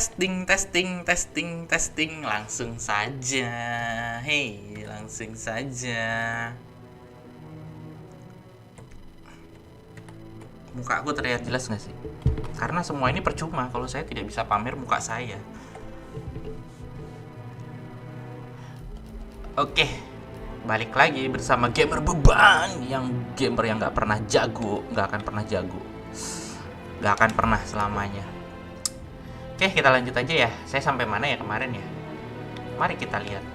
testing, testing, testing, testing. Langsung saja. Hei, langsung saja. Muka aku terlihat jelas nggak sih? Karena semua ini percuma kalau saya tidak bisa pamer muka saya. Oke, balik lagi bersama gamer beban. Gamer yang nggak pernah jago, nggak akan pernah jago, nggak akan pernah selamanya. Oke, kita lanjut aja ya. Saya sampai mana ya kemarin ya? Mari kita lihat.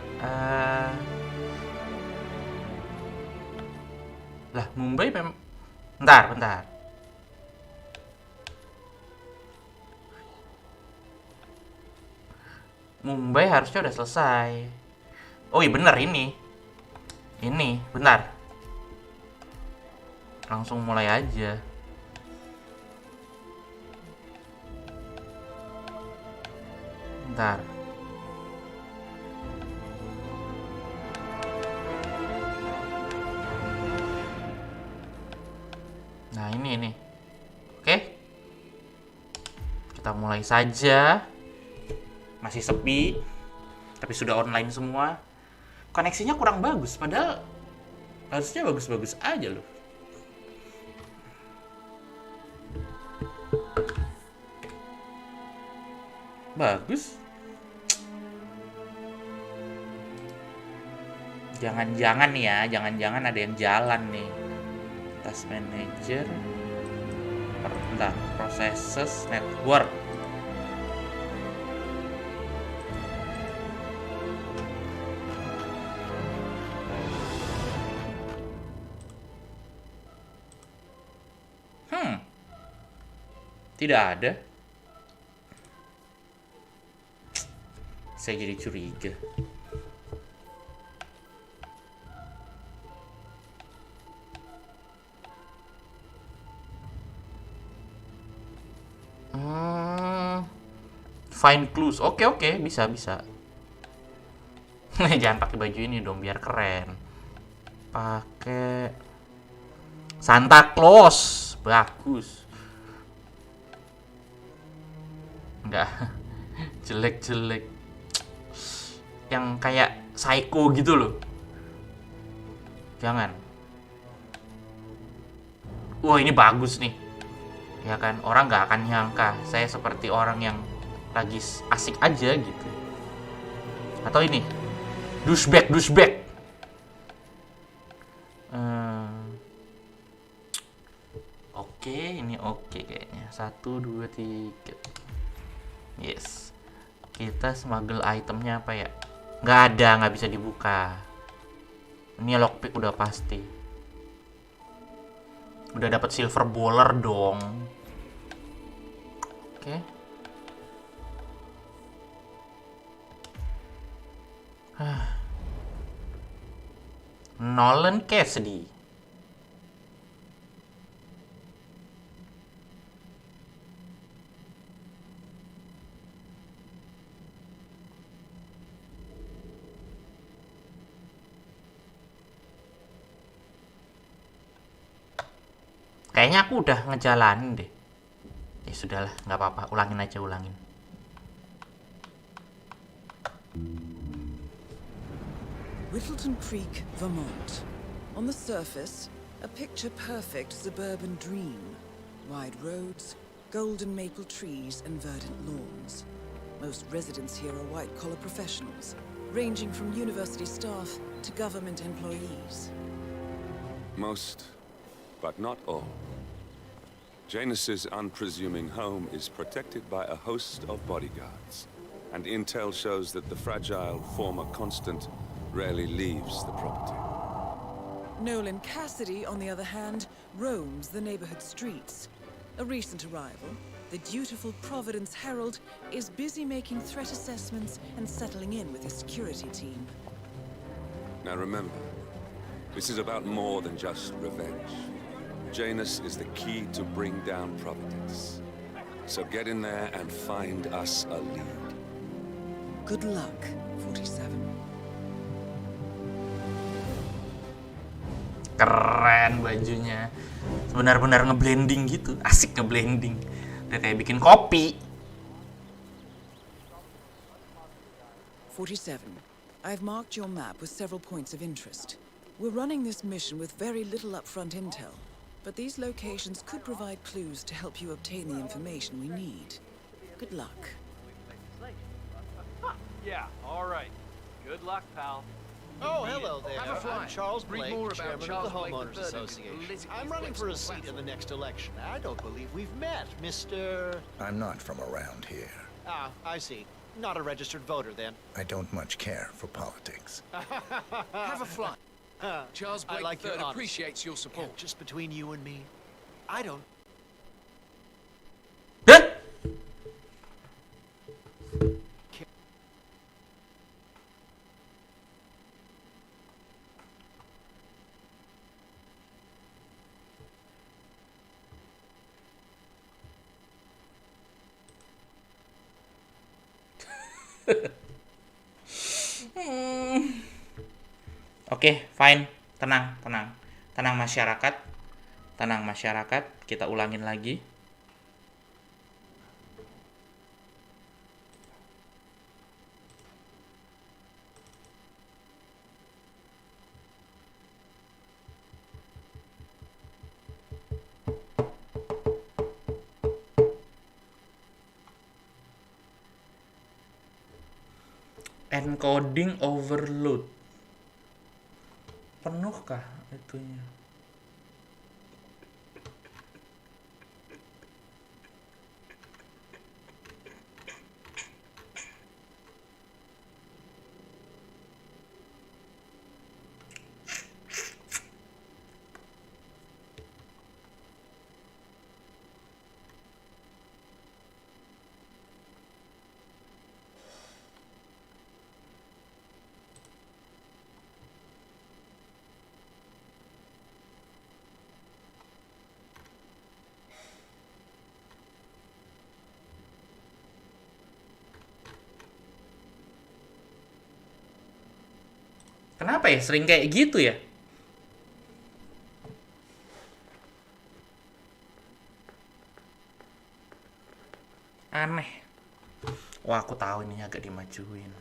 Lah, Mumbai memang... Bentar. Mumbai harusnya udah selesai. Oh iya bener ini. Ini, bentar. Langsung mulai aja. Bentar. Nah ini. Oke. Kita mulai saja. Masih sepi. Tapi sudah online semua. Koneksinya kurang bagus. Padahal harusnya bagus-bagus aja loh. Bagus. Jangan-jangan nih ya, jangan-jangan ada yang jalan nih. Task manager. Bentar, processes network. Tidak ada. Saya jadi curiga. Find clues. Oke, bisa. Jangan pakai baju ini dong, biar keren. Pakai Santa Claus. Bagus. Enggak. Jelek. Yang kayak psycho gitu loh. Jangan. Wah, ini bagus nih. Ya kan, orang nggak akan nyangka saya seperti orang yang lagi asik aja gitu. Atau ini, douchebag. Oke, ini oke kayaknya. 1, 2, 3. Yes. Kita smuggle itemnya apa ya? Nggak ada, nggak bisa dibuka. Ini lockpick udah pasti. Udah dapat silver bowler dong. Oke. Nolan Cassidy. Kayaknya aku udah ngejalanin deh. Ya sudahlah, nggak apa-apa. Ulangin. Whittleton Creek, Vermont. On the surface, a picture-perfect suburban dream. Wide roads, golden maple trees, and verdant lawns. Most residents here are white-collar professionals, ranging from university staff to government employees. Most, but not all. Janus's unpresuming home is protected by a host of bodyguards, and intel shows that the fragile former constant rarely leaves the property. Nolan Cassidy, on the other hand, roams the neighborhood streets. A recent arrival, the dutiful Providence Herald is busy making threat assessments and settling in with his security team. Now remember, this is about more than just revenge. Janus is the key to bring down Providence. So get in there and find us a lead. Good luck, 47. Keren bajunya. Benar-benar ngeblending gitu. Asik ngeblending. Udah kayak bikin kopi. 47. I've marked your map with several points of interest. We're running this mission with very little upfront intel, but these locations could provide clues to help you obtain the information we need. Good luck. Yeah, all right. Good luck, pal. Oh, hello there. Have a fly. I'm Charles Read Blake, more about chairman Charles of the Blake Homeowners III, Association. politically I'm running for a flexible seat in the next election. I don't believe we've met, Mr. I'm not from around here. Ah, I see. Not a registered voter, then. I don't much care for politics. Have a fly. Charles I Blake like your III honesty. appreciates your support. Yeah, just between you and me, I don't. Hah? Oke, fine. Tenang, tenang. Tenang masyarakat. Tenang masyarakat. Kita ulangin lagi. Encoding overload. Penuhkah itunya? Kenapa ya sering kayak gitu ya? Aneh. Wah, aku tahu ini agak dimajuin.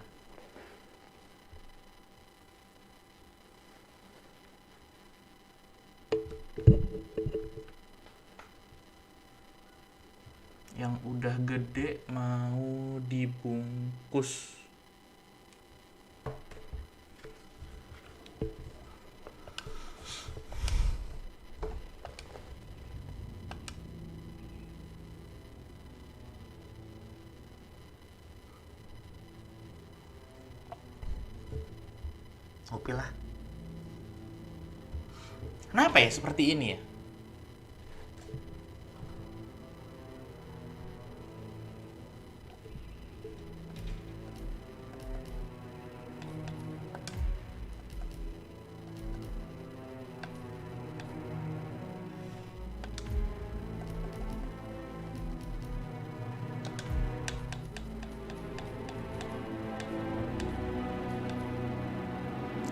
Yang udah gede mau dibungkus. Oke lah. Kenapa ya seperti ini ya?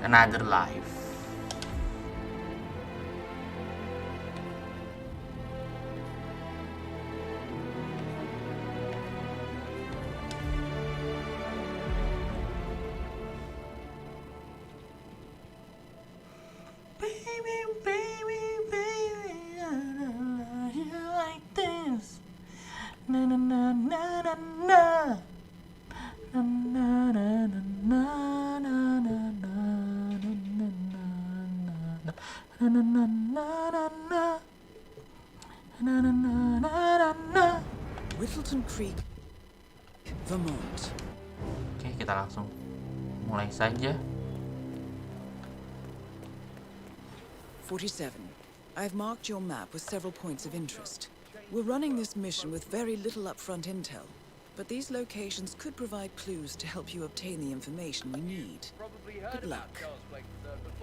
Another life. Whittleton Creek, Vermont. Oke, kita langsung mulai saja. 47. I've marked your map with several points of interest. We're running this mission with very little upfront intel, but these locations could provide clues to help you obtain the information we need. Good luck.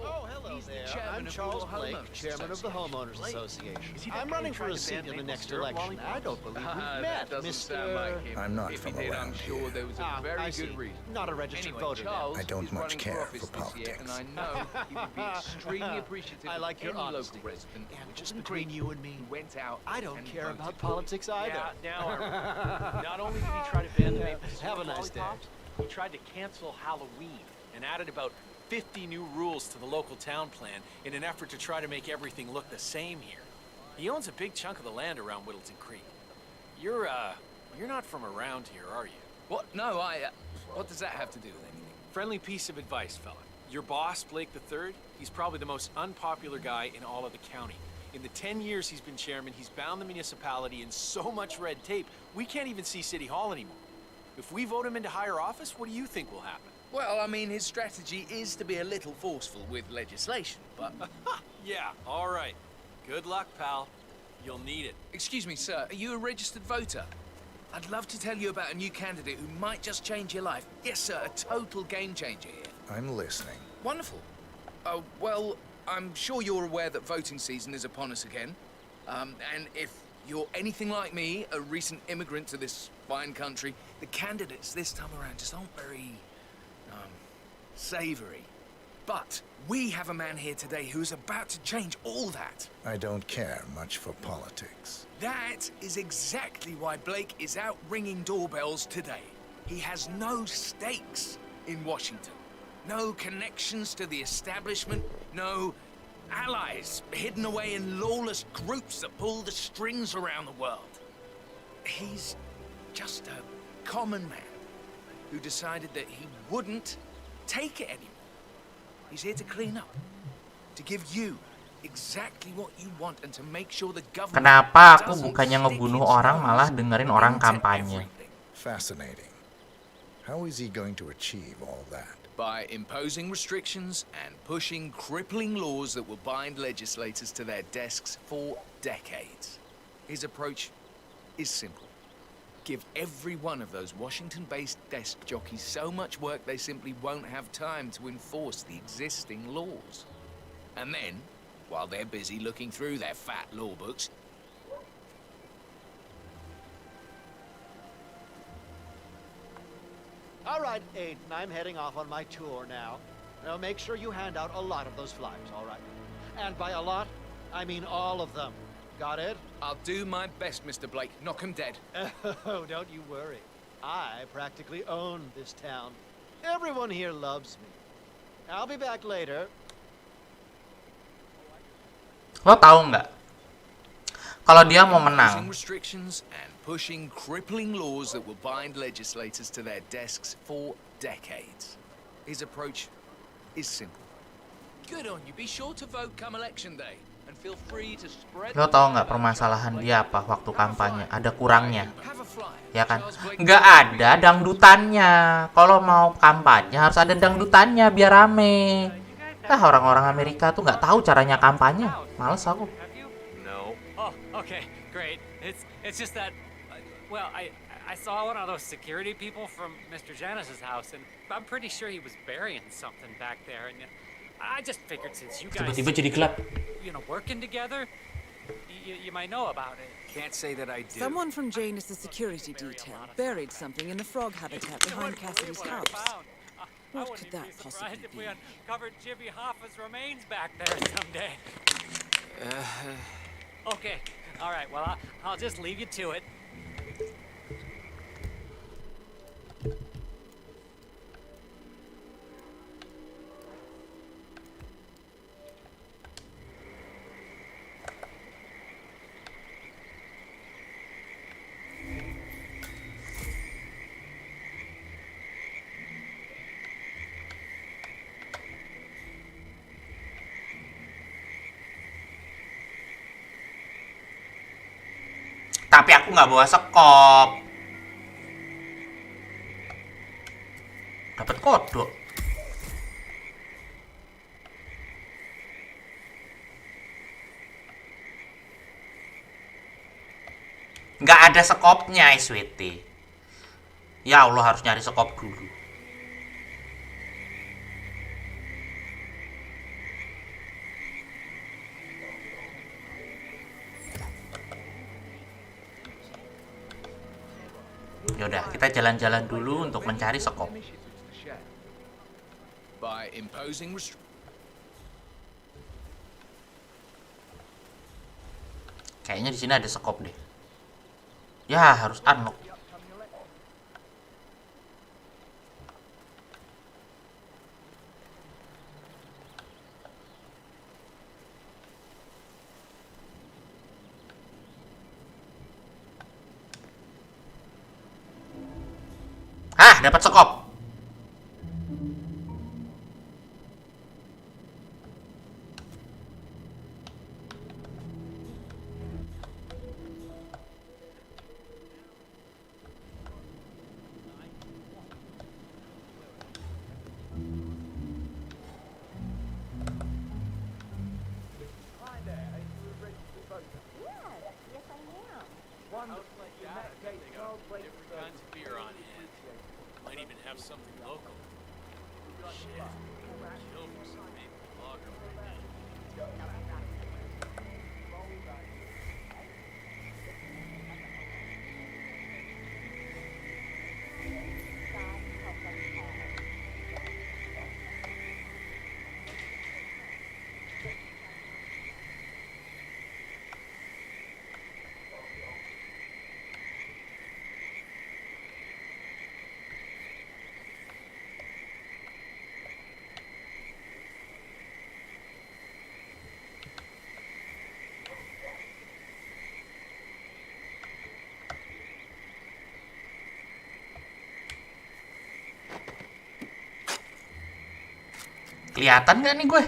Oh, hello there. I'm Charles Blake, chairman of the Homeowners Association. I'm running for a seat in the next election. I don't believe we've met, Mr. I'm not from around here. Ah, I see. Not a registered voter, then. I don't much care for politics. And I know he would be extremely appreciative I like of your any honesty. local resident Yeah, who just listened between to you and me, who went out I don't and care voted about for politics either. Yeah, now not only did he try to ban the maple Have a syrup nice day. lollipops, He tried to cancel Halloween and added about 50 new rules to the local town plan in an effort to try to make everything look the same here. He owns a big chunk of the land around Whittleton Creek. You're not from around here, are you? What? No, what does that have to do with anything? Friendly piece of advice, fella. Your boss, Blake III, he's probably the most unpopular guy in all of the county. In the 10 years he's been chairman, he's bound the municipality in so much red tape, we can't even see City Hall anymore. If we vote him into higher office, what do you think will happen? Well, I mean, his strategy is to be a little forceful with legislation, but... Yeah, all right. Good luck, pal. You'll need it. Excuse me, sir, are you a registered voter? I'd love to tell you about a new candidate who might just change your life. Yes, sir, a total game changer here. I'm listening. Wonderful. Oh, well, I'm sure you're aware that voting season is upon us again. And if you're anything like me, a recent immigrant to this fine country, the candidates this time around just aren't very, savory. But we have a man here today who's about to change all that. I don't care much for politics. That is exactly why Blake is out ringing doorbells today. He has no stakes in Washington. No connections to the establishment. No allies hidden away in lawless groups that pull the strings around the world. He's just a common man who decided that he wouldn't take it anymore. He's here to clean up, to give you exactly what you want and to make sure the government Kenapa aku bukannya ngebunuh orang malah dengerin orang kampanye? Fascinating. How is he going to achieve all that? By imposing restrictions and pushing crippling laws that will bind legislators to their desks for decades. His approach is simple. Give every one of those Washington-based desk jockeys so much work they simply won't have time to enforce the existing laws. And then, while they're busy looking through their fat law books, All right, Aiden, I'm heading off on my tour now. Now make sure you hand out a lot of those flyers, all right? And by a lot, I mean all of them. Got it? I'll do my best, Mr. Blake. Knock 'em dead. Oh, don't you worry. I practically own this town. Everyone here loves me. I'll be back later. Lo tahu nggak? Kalau dia mau menang, Restrictions and pushing crippling laws that will bind legislators to their desks for decades. His approach is simple. Good on you. Be sure to vote come election day and feel free to spread. lo tahu nggak permasalahan dia apa waktu kampanye? Ada kurangnya, Have a flyer. ya kan? Nggak ada dangdutannya. Kalau mau kampanye harus ada dangdutannya biar rame. Orang-orang Amerika tuh nggak tahu caranya kampanye. Males aku. No. Oh, okay, great. It's just that, well, I saw one of those security people from Mr. Janice's house, and I'm pretty sure he was burying something back there, and I just figured since you guys, Tiba-tiba jadi gelap. working together, you might know about it. Can't say that I do. Someone from Janus's security detail buried something in the frog habitat behind Cassidy's house. I What wouldn't could that be surprised possibly if we be? uncovered Jimmy Hoffa's remains back there someday. Okay, all right. Well, I'll just leave you to it. Tapi aku nggak bawa sekop. Dapat kodok. Nggak ada sekopnya, sweetie. Ya Allah, harus nyari sekop dulu. Yaudah, kita jalan-jalan dulu untuk mencari sekop. By imposing Kayaknya di sini ada sekop deh. Ya, harus unlock. Hah, dapat sekop. Different kinds of beer on hand. Might even have something local. Shit. Kill for some maple lager right now. Kelihatan gak nih gue?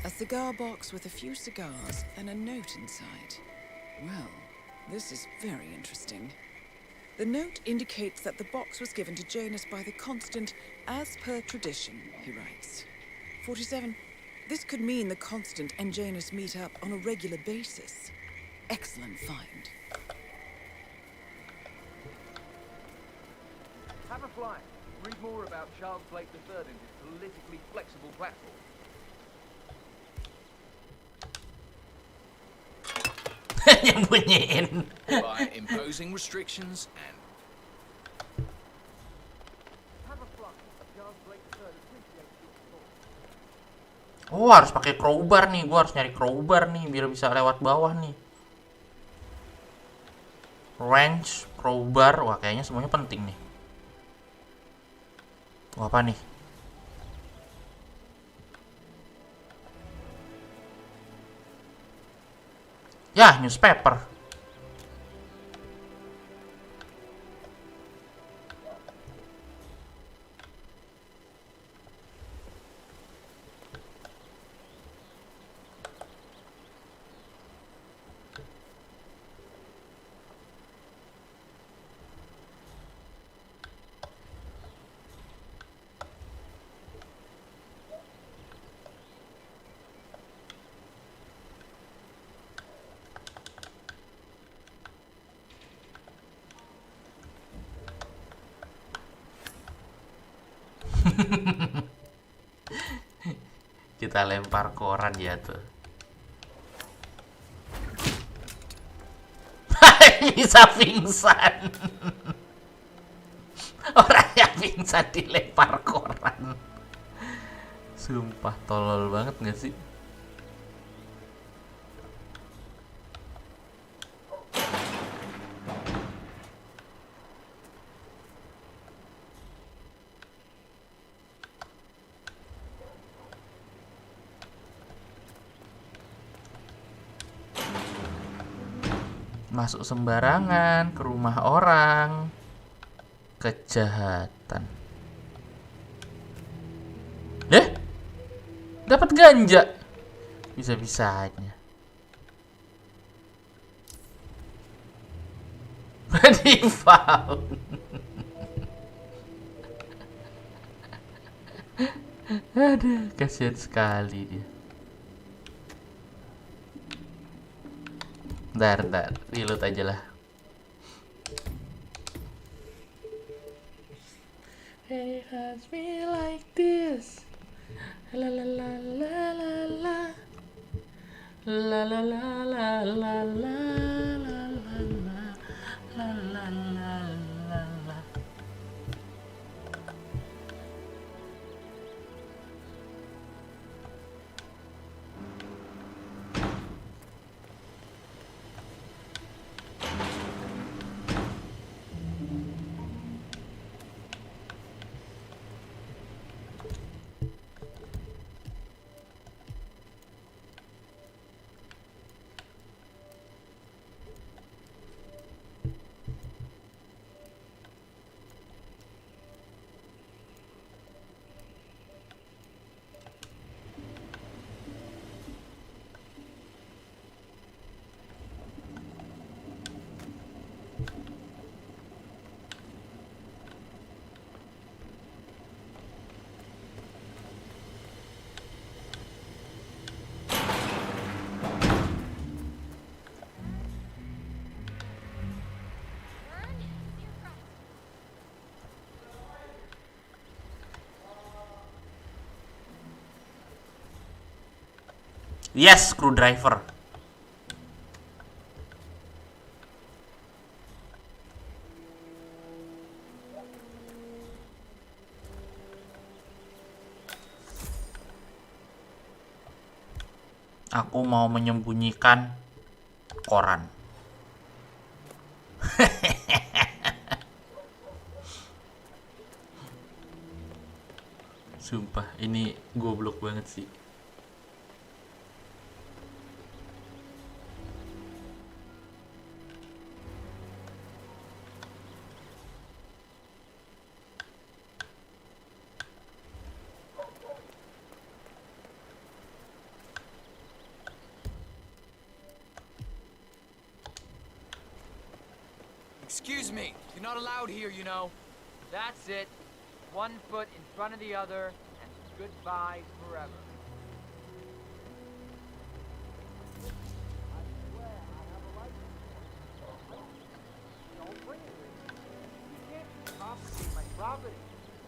A cigar box with a few cigars and a note inside. Well, this is very interesting. The note indicates that the box was given to Janus by the Constant as per tradition, he writes. 47. This could mean the Constant and Janus meet up on a regular basis. Excellent find. Have a fly. Read more about Charles Blake III and his politically flexible platform. Nyembunyiin. By imposing restrictions and Have a fly. Charles Blake III appreciates your support. Oh, harus pakai crowbar nih. Gue harus nyari crowbar nih biar bisa lewat bawah nih. Wrench, crowbar. Wah, kayaknya semuanya penting nih. Wah, apa nih? Ya, newspaper. Kita lempar koran jatuh. Bisa pingsan. Orang yang pingsan dilempar koran. Sumpah tolol banget gak sih? Masuk sembarangan ke rumah orang. Kejahatan. Dapat ganja. Bisa-bisanya. Di found. Aduh, kasihan sekali dia. Bentar, reload aja lah. Hey, has me like this. La la la la la la. La la la la la la la la la la la. Yes, screwdriver. Aku mau menyembunyikan koran. Sumpah, ini goblok banget sih. Excuse me, you're not allowed here, you know. That's it. One foot in front of the other, and goodbye forever. Don't bring it with you. You can't confiscate my property.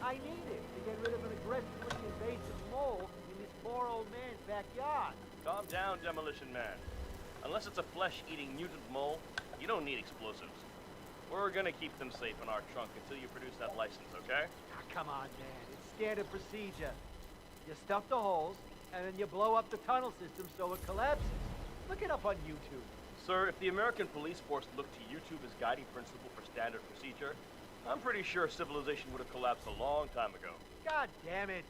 I need it to get rid of an aggressively invasive mole in this poor old man's backyard. Calm down, Demolition Man. Unless it's a flesh-eating mutant mole, you don't need explosives. We're gonna keep them safe in our trunk until you produce that license, okay? Ah, come on, man. It's standard procedure. You stuff the holes, and then you blow up the tunnel system so it collapses. Look it up on YouTube. Sir, if the American police force looked to YouTube as guiding principle for standard procedure, I'm pretty sure civilization would have collapsed a long time ago. God damn it.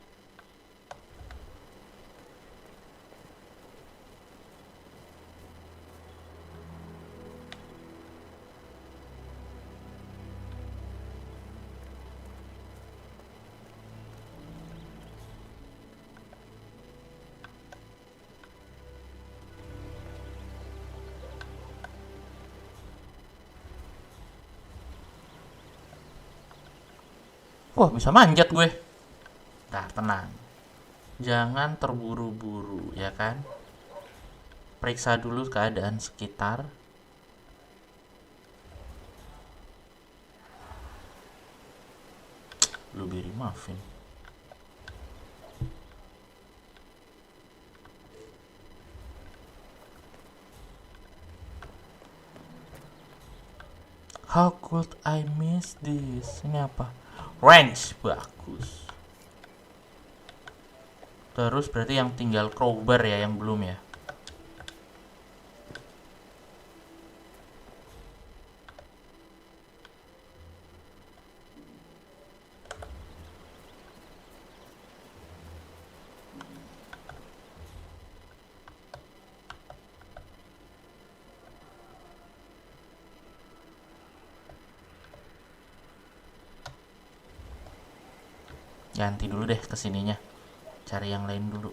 Wah, bisa manjat gue. Nah, tenang. Jangan terburu-buru, ya kan? Periksa dulu keadaan sekitar. Blueberry muffin. How could I miss this? Ini apa? Wrench, bagus. Terus berarti yang tinggal crowbar ya, yang belum ya. Ganti dulu deh kesininya. Cari yang lain dulu.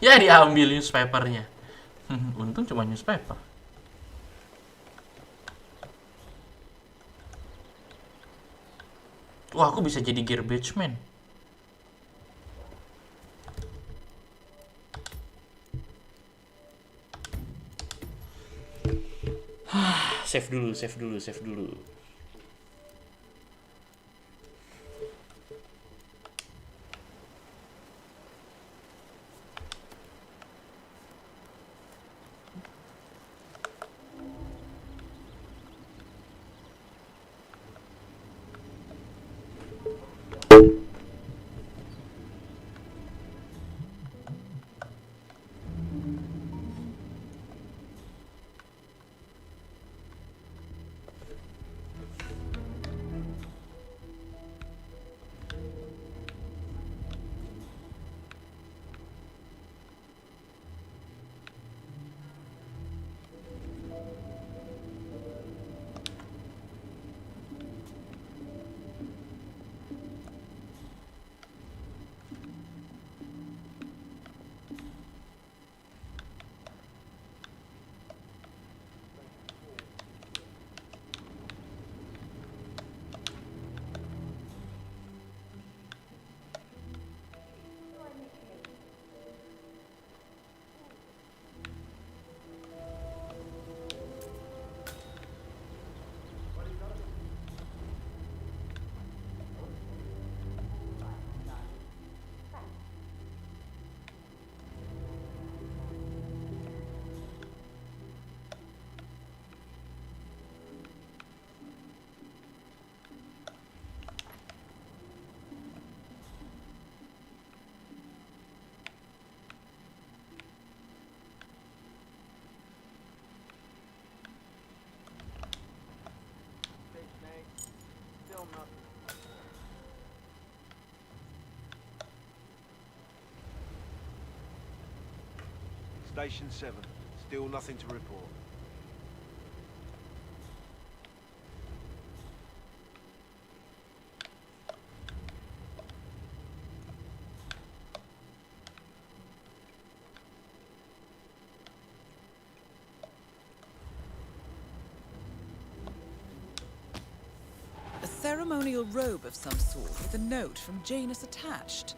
Ya, diambil newspapernya. Untung cuma newspaper. Wah, aku bisa jadi garbage man. Save dulu, save dulu, save dulu. Station 7. Still nothing to report. A ceremonial robe of some sort with a note from Janus attached.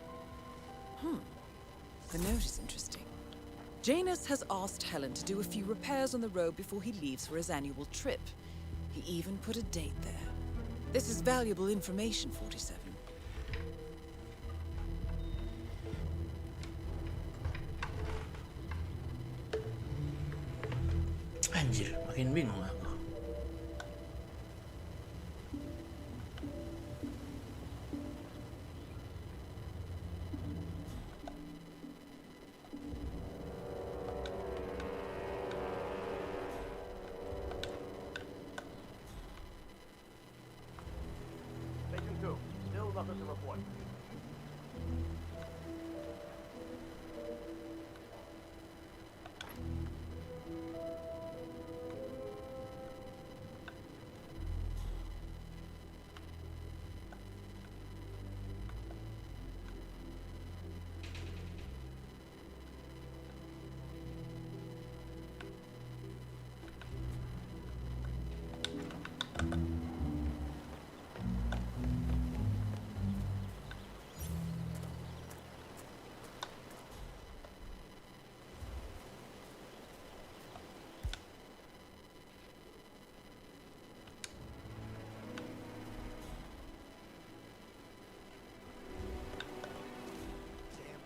The note is interesting. Janus has asked Helen to do a few repairs on the robe before he leaves for his annual trip. He even put a date there. This is valuable information, 47. Anjir, makin bingung aku. Station 2. Still nothing to report.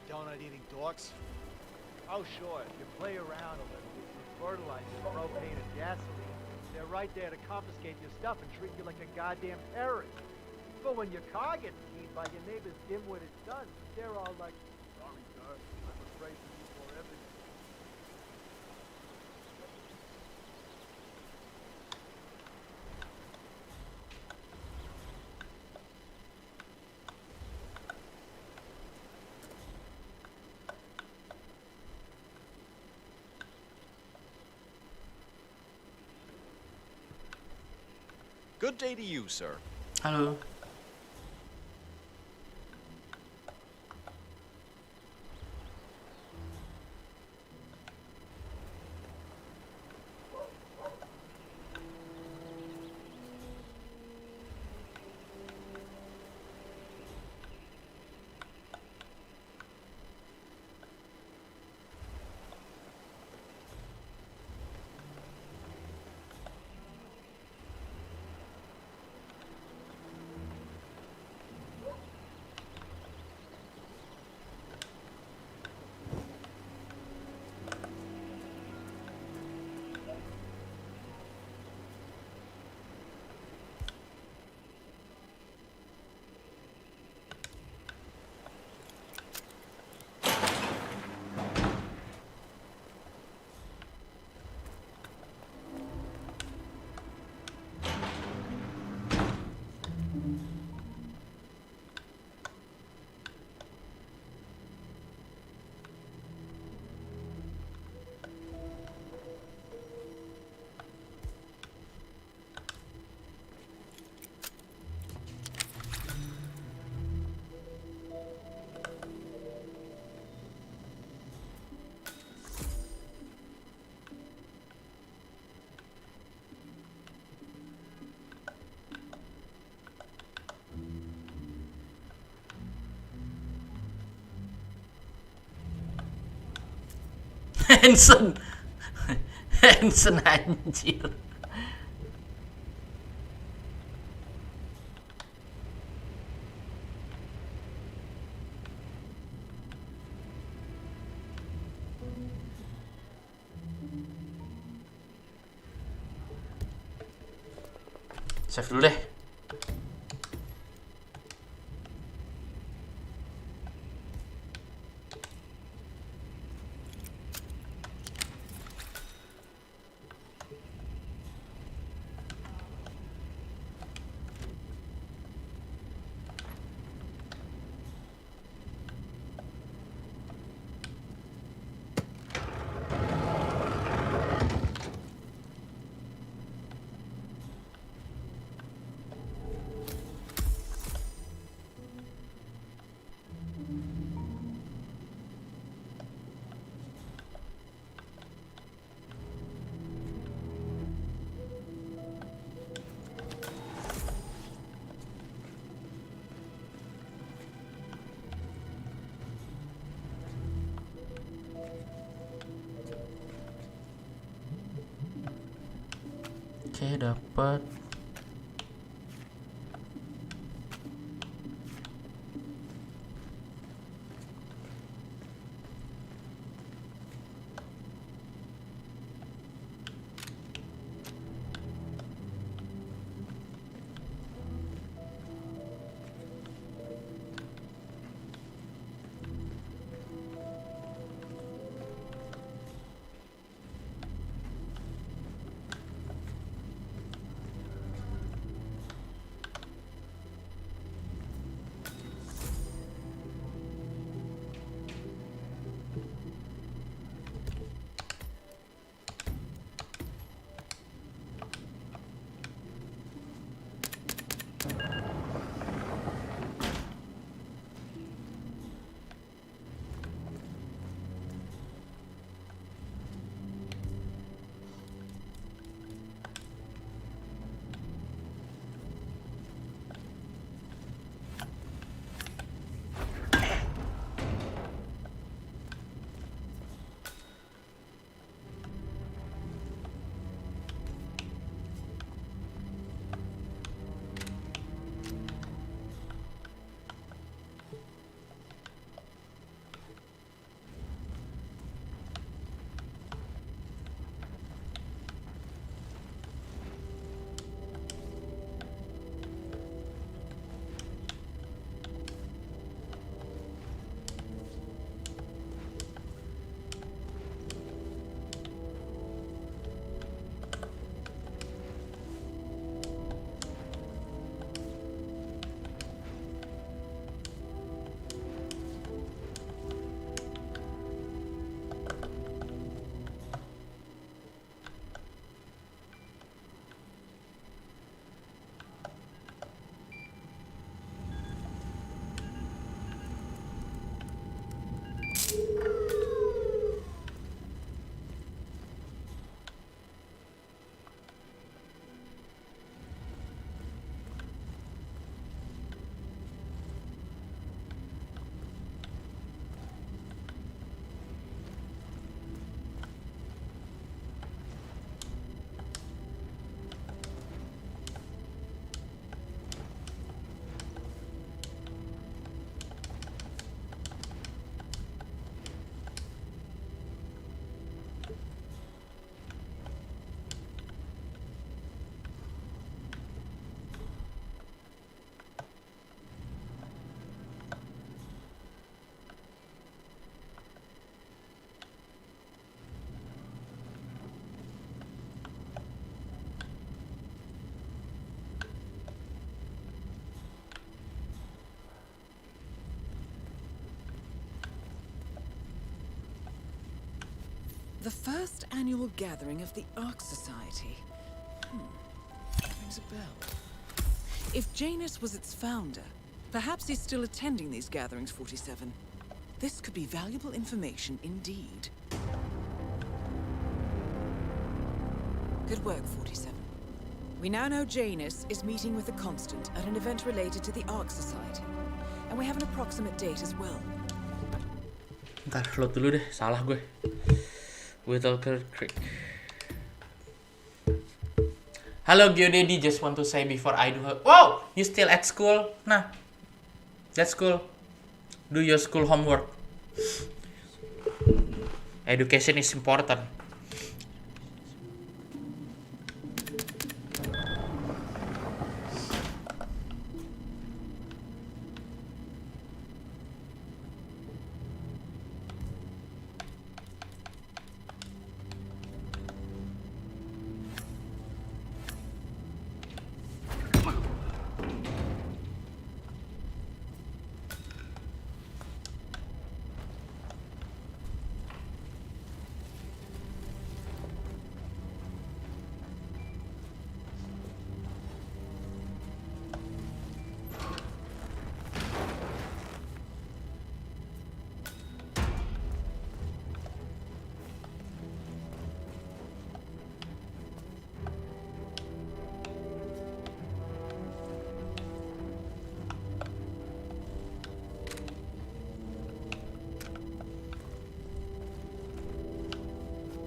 Donut-eating dorks. Oh, sure, if you play around a little with some fertilizer, propane, and gasoline, they're right there to confiscate your stuff and treat you like a goddamn terrorist. But when your car gets keyed by your neighbor's dim-witted son, they're all like, sorry, sir, I'm afraid for you for everything. Good day to you, sir. Halo. Hansen. Hansen anjir. Save dulu deh. Oke, dapat. The first annual gathering of the Ark Society. Rings a bell. If Janus was its founder, perhaps he's still attending these gatherings, 47. This could be valuable information indeed. Good work, 47. We now know Janus is meeting with the Constant at an event related to the Ark Society. And we have an approximate date as well. Ntar load dulu deh, salah gue. Whittaker Creek. Hello Geodaddy, just want to say before I do. Wow, you still at school? Nah, that's cool. Do your school homework. Education is important.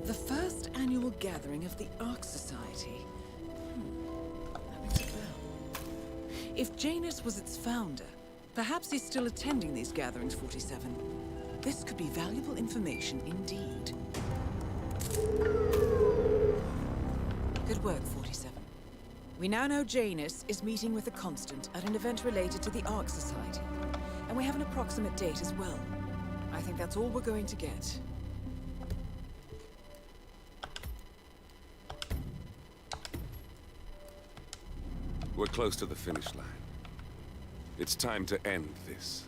The first annual gathering of the Ark Society. If Janus was its founder, perhaps he's still attending these gatherings, 47. This could be valuable information indeed. Good work, 47. We now know Janus is meeting with the Constant at an event related to the Ark Society, and we have an approximate date as well. I think that's all we're going to get. We're close to the finish line. It's time to end this.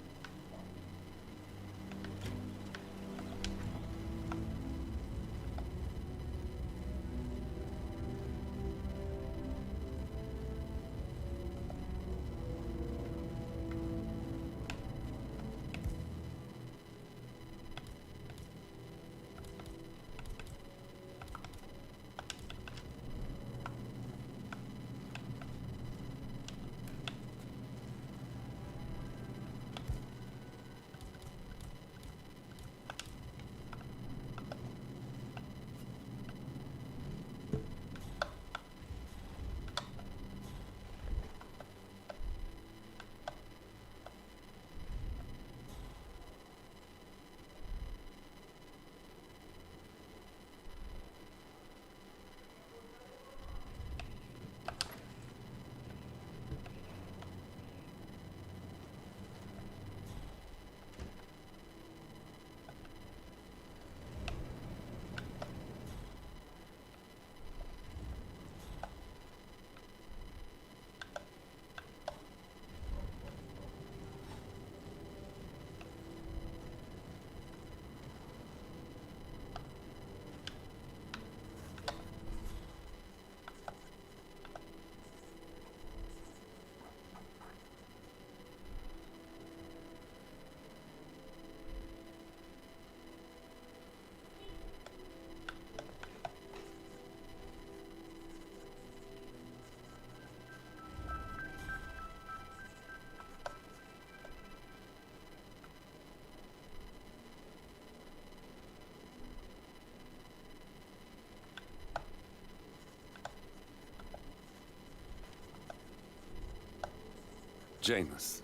Janus,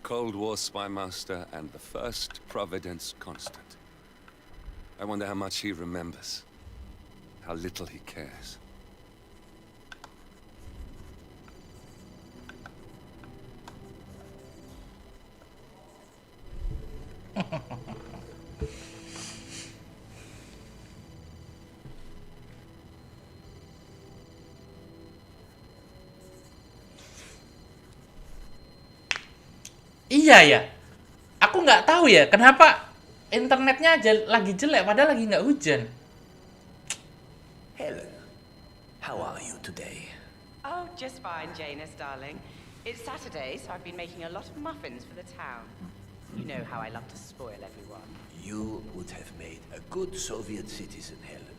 Cold War spy master and the first Providence Constant. I wonder how much he remembers, how little he cares. Iya ya, aku nggak tahu ya kenapa internetnya lagi jelek padahal lagi nggak hujan. Helen, how are you today? Oh, just fine, Janus, darling. It's Saturday, so I've been making a lot of muffins for the town. You know how I love to spoil everyone. You would have made a good Soviet citizen, Helen.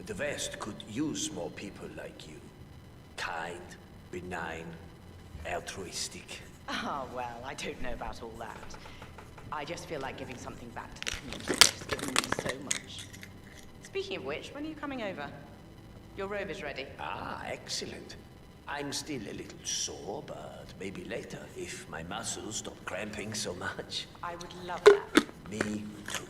The West could use more people like you. Kind, benign, altruistic. Oh, well, I don't know about all that. I just feel like giving something back to the community that has given me so much. Speaking of which, when are you coming over? Your robe is ready. Ah, excellent. I'm still a little sore, but maybe later, if my muscles stop cramping so much. I would love that. Me too.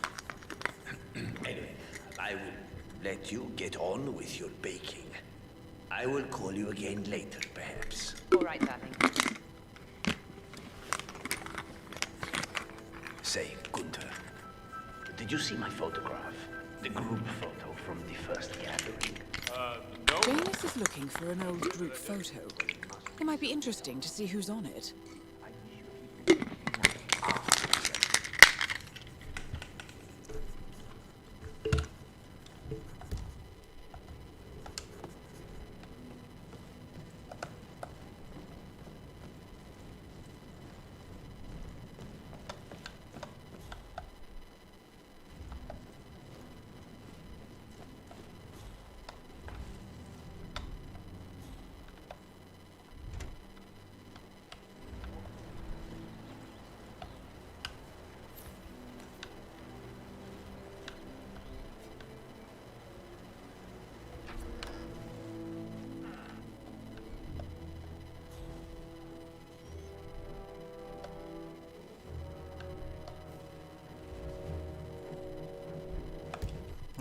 Anyway, I will let you get on with your baking. I will call you again later, perhaps. All right, darling. Say, Gunther, did you see my photograph? The group photo from the first gathering? No. Janus is looking for an old group photo. It might be interesting to see who's on it.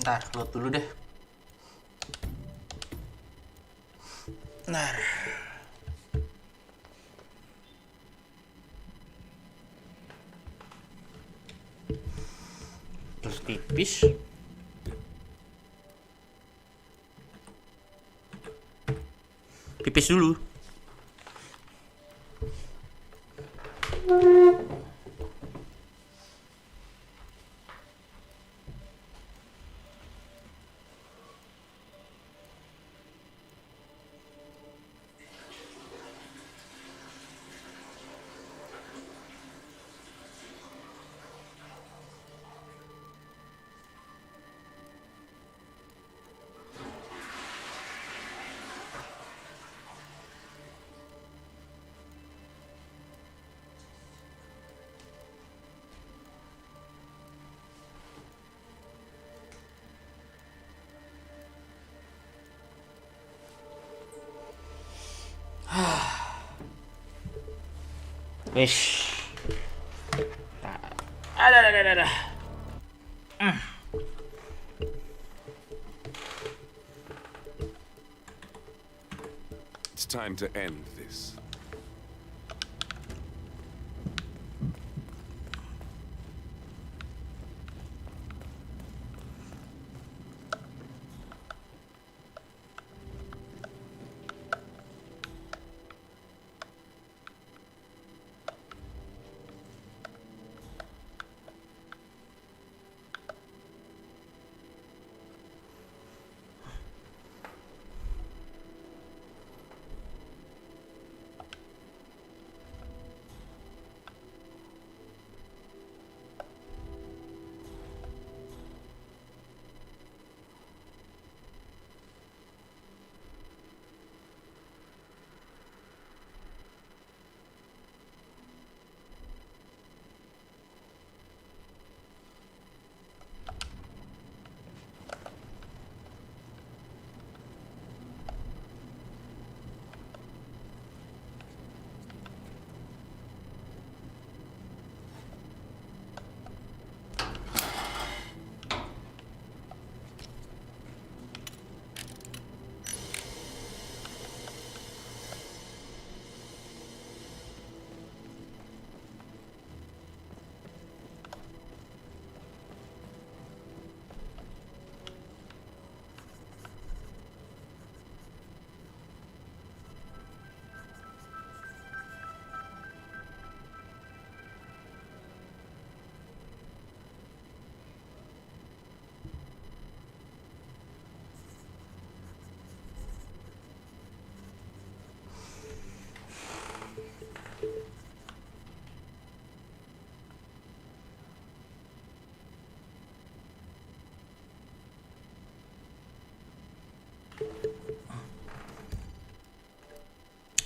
Ntar load dulu deh. Nah. Terus tipis. Pipis dulu. Wish. Ada. It's time to end this.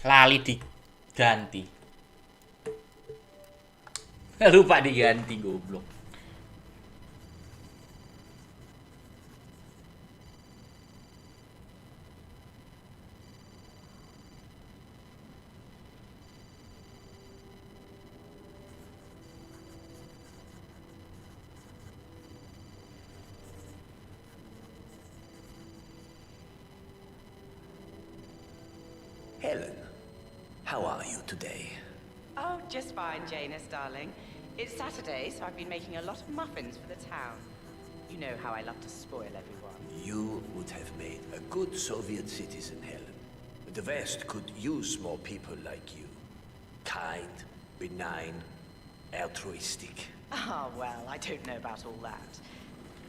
Lali diganti. Lupa diganti, goblok. Helen, how are you today? Oh, just fine, Janus, darling. It's Saturday, so I've been making a lot of muffins for the town. You know how I love to spoil everyone. You would have made a good Soviet citizen, Helen. The West could use more people like you. Kind, benign, altruistic. Ah, well, I don't know about all that.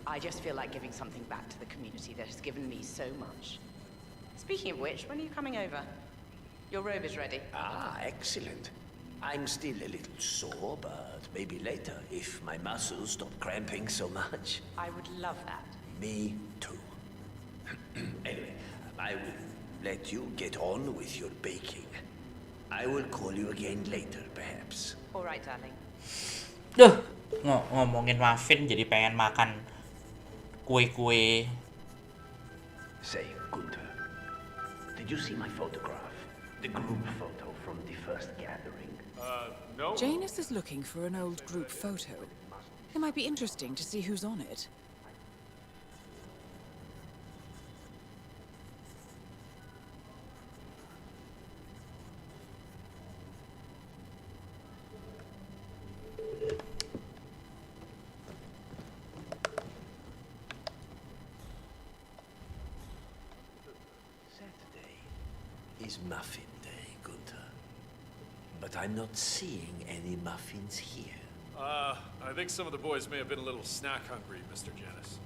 I just feel like giving something back to the community that has given me so much. Speaking of which, when are you coming over? Your robe is ready. Ah, excellent. I'm still a little sore, but maybe later, if my muscles stop cramping so much. I would love that. Me too. Anyway, I will let you get on with your baking. I will call you again later, perhaps. All right, darling. Duh, ngomongin muffin jadi pengen makan kue-kue. Say, Gunther, did you see my photograph? The group photo from the first gathering? No. Janus is looking for an old group photo. It might be interesting to see who's on it. is Muffin Day, Gunther. But I'm not seeing any muffins here. I think some of the boys may have been a little snack hungry, Mr. Janus.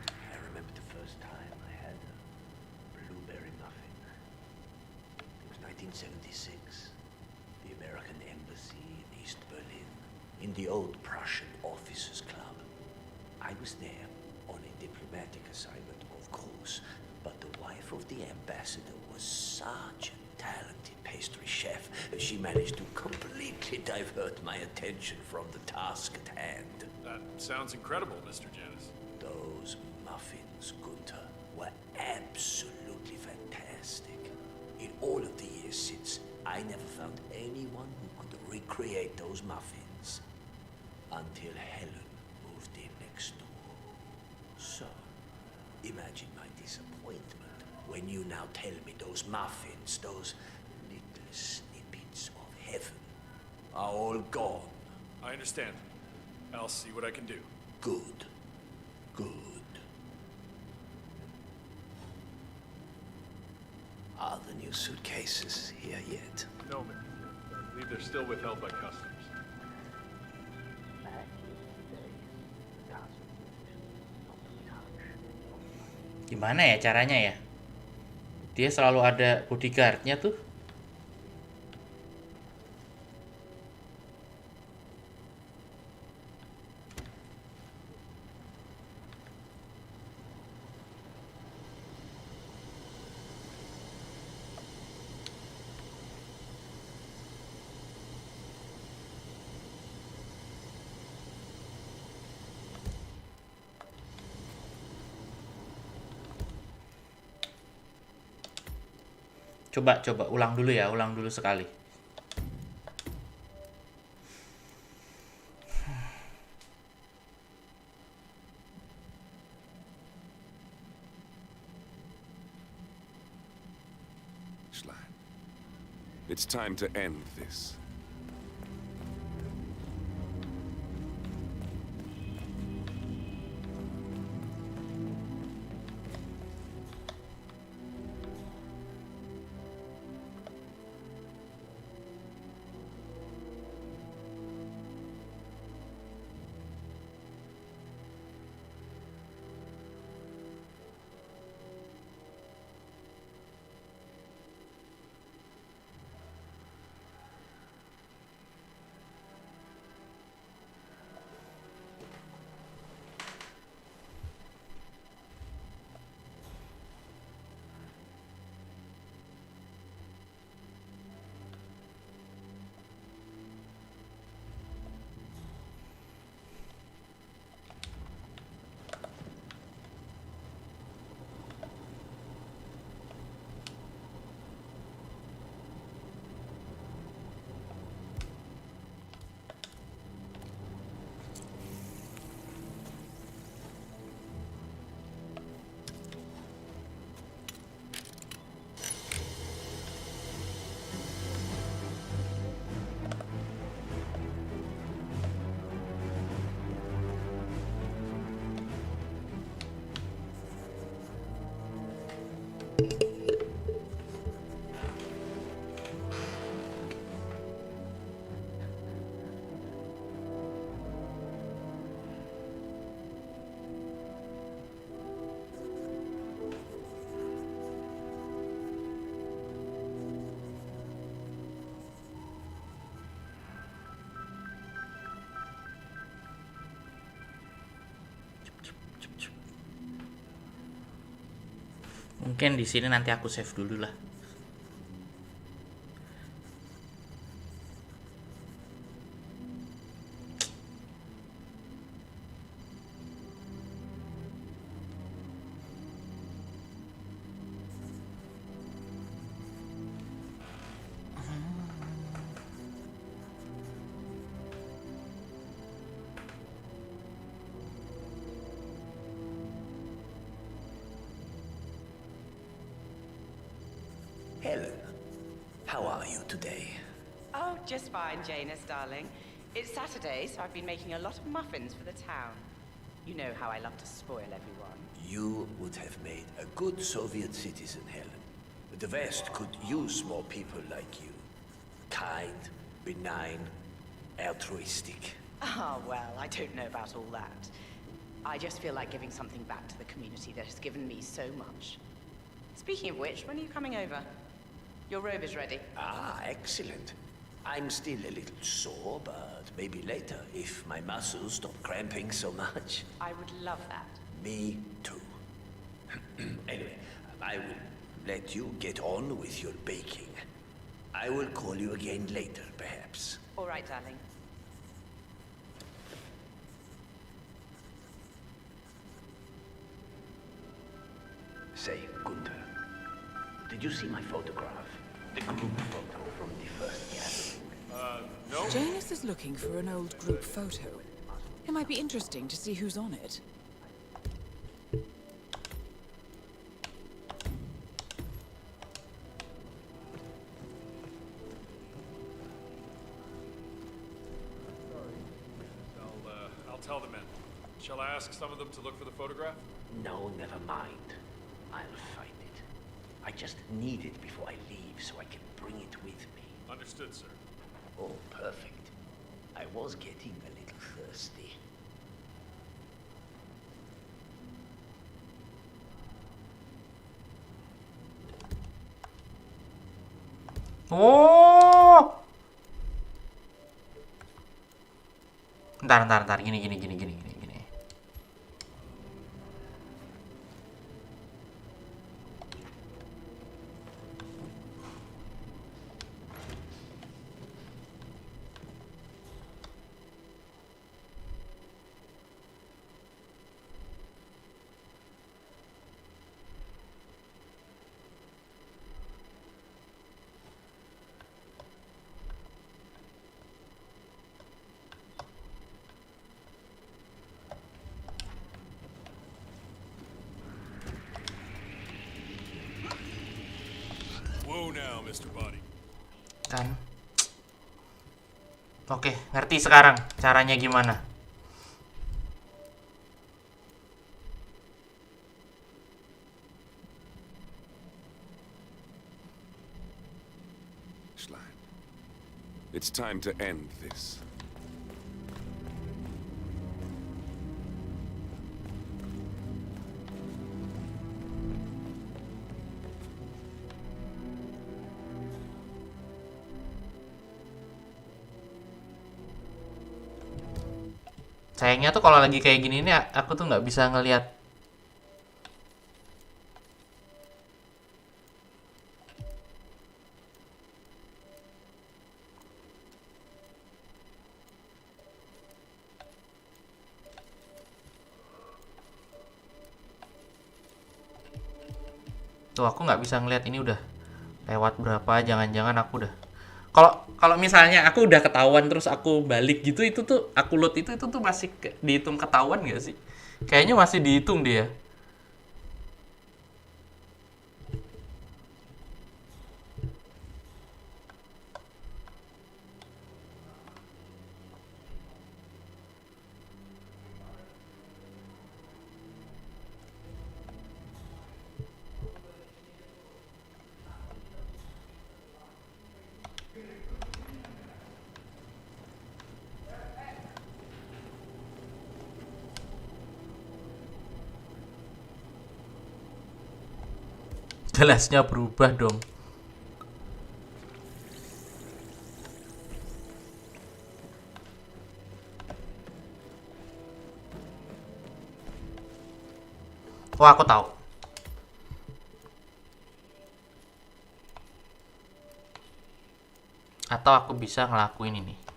I remember the first time I had a blueberry muffin. It was 1976. The American Embassy in East Berlin, in the old Prussian Officers Club. I was there on a diplomatic assignment, of course, but the wife of the ambassador was such a talented pastry chef. She managed to completely divert my attention from the task at hand. That sounds incredible, Mr. Janus. Those muffins, Gunther, were absolutely fantastic. In all of the years since, I never found anyone who could recreate those muffins. Until Helen moved in next door. So, imagine my disappointment when you now tell me those muffins, those little snippets of heaven, are all gone. I understand. I'll see what I can do. Good. Good. Are the new suitcases here yet? No, Mr. I believe they're still withheld by customs. Gimana ya caranya ya? Dia selalu ada bodyguardnya tuh. Coba ulang dulu ya, ulang dulu sekali. Schlein, it's time to end this. Mungkin di sini nanti aku save dulu lah. Helen, how are you today? Oh, just fine, Janus, darling. It's Saturday, so I've been making a lot of muffins for the town. You know how I love to spoil everyone. You would have made a good Soviet citizen, Helen. The West could use more people like you. Kind, benign, altruistic. Ah, well, I don't know about all that. I just feel like giving something back to the community that has given me so much. Speaking of which, when are you coming over? Your robe is ready. Ah, excellent. I'm still a little sore, but maybe later, if my muscles stop cramping so much. I would love that. Me too. Anyway, I will let you get on with your baking. I will call you again later, perhaps. All right, darling. Say, Gunther, did you see my photograph? The group photo from the first gathering? No. Janus is looking for an old group photo. It might be interesting to see who's on it. I'll tell the men. Shall I ask some of them to look for the photograph? No, never mind. I'll find it. I just need it before I leave so I can bring it with me. Understood, sir. Oh, perfect. I was getting a little thirsty. Oh. Ntar. Gini. Whoa now, Mr. Body. Kan. Oke, ngerti sekarang caranya gimana. It's time to end this. Sayangnya tuh kalau lagi kayak gini nih aku tuh nggak bisa ngelihat. Tuh aku nggak bisa ngelihat ini udah lewat berapa, jangan-jangan aku udah. Kalau misalnya aku udah ketahuan terus aku balik gitu, itu tuh aku load itu tuh masih dihitung ketahuan nggak sih? Kayaknya masih dihitung dia. Jelasnya berubah dong. Oh, aku tahu. Atau aku bisa ngelakuin ini.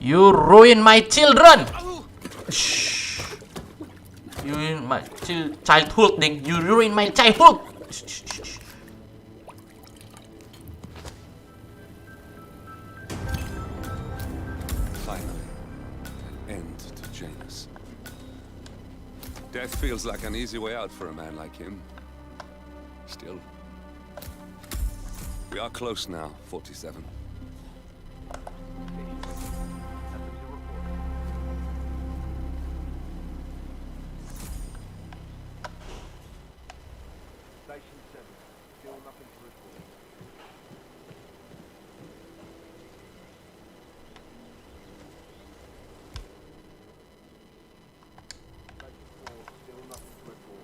You ruin my children. Shh. You ruin my childhood, ding. You ruin my childhood. Shh. Finally, an end to Janus. Death feels like an easy way out for a man like him. Still, we are close now, 47. Station 7. Still nothing to report. Station 4. Still nothing to report.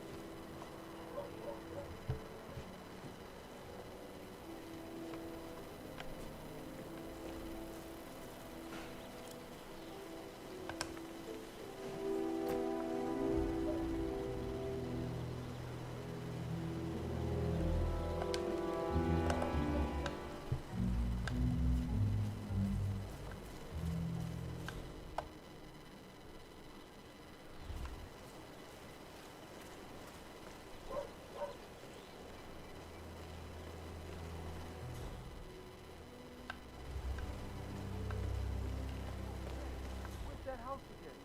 Where's that house again?